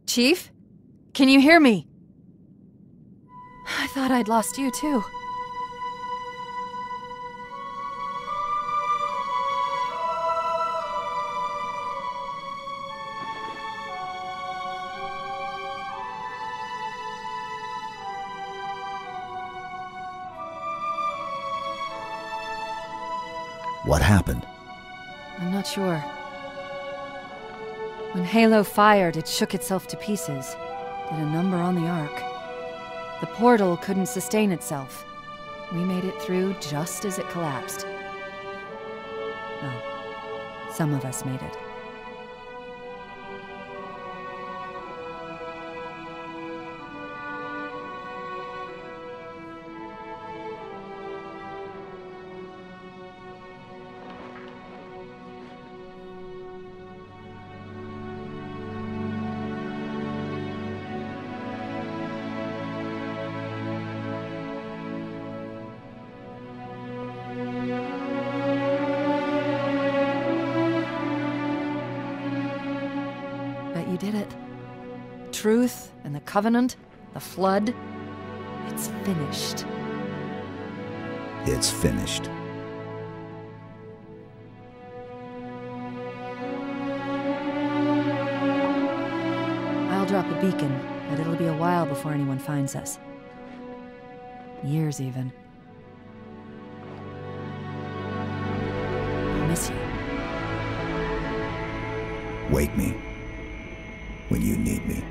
Chief? Can you hear me? I thought I'd lost you too. What happened? I'm not sure. When Halo fired, it shook itself to pieces. Did a number on the Ark. The portal couldn't sustain itself. We made it through just as it collapsed. Oh, some of us made it. You did it. Truth and the Covenant, the Flood, it's finished. It's finished. I'll drop a beacon, but it'll be a while before anyone finds us. Years, even. I'll miss you. Wake me when you need me.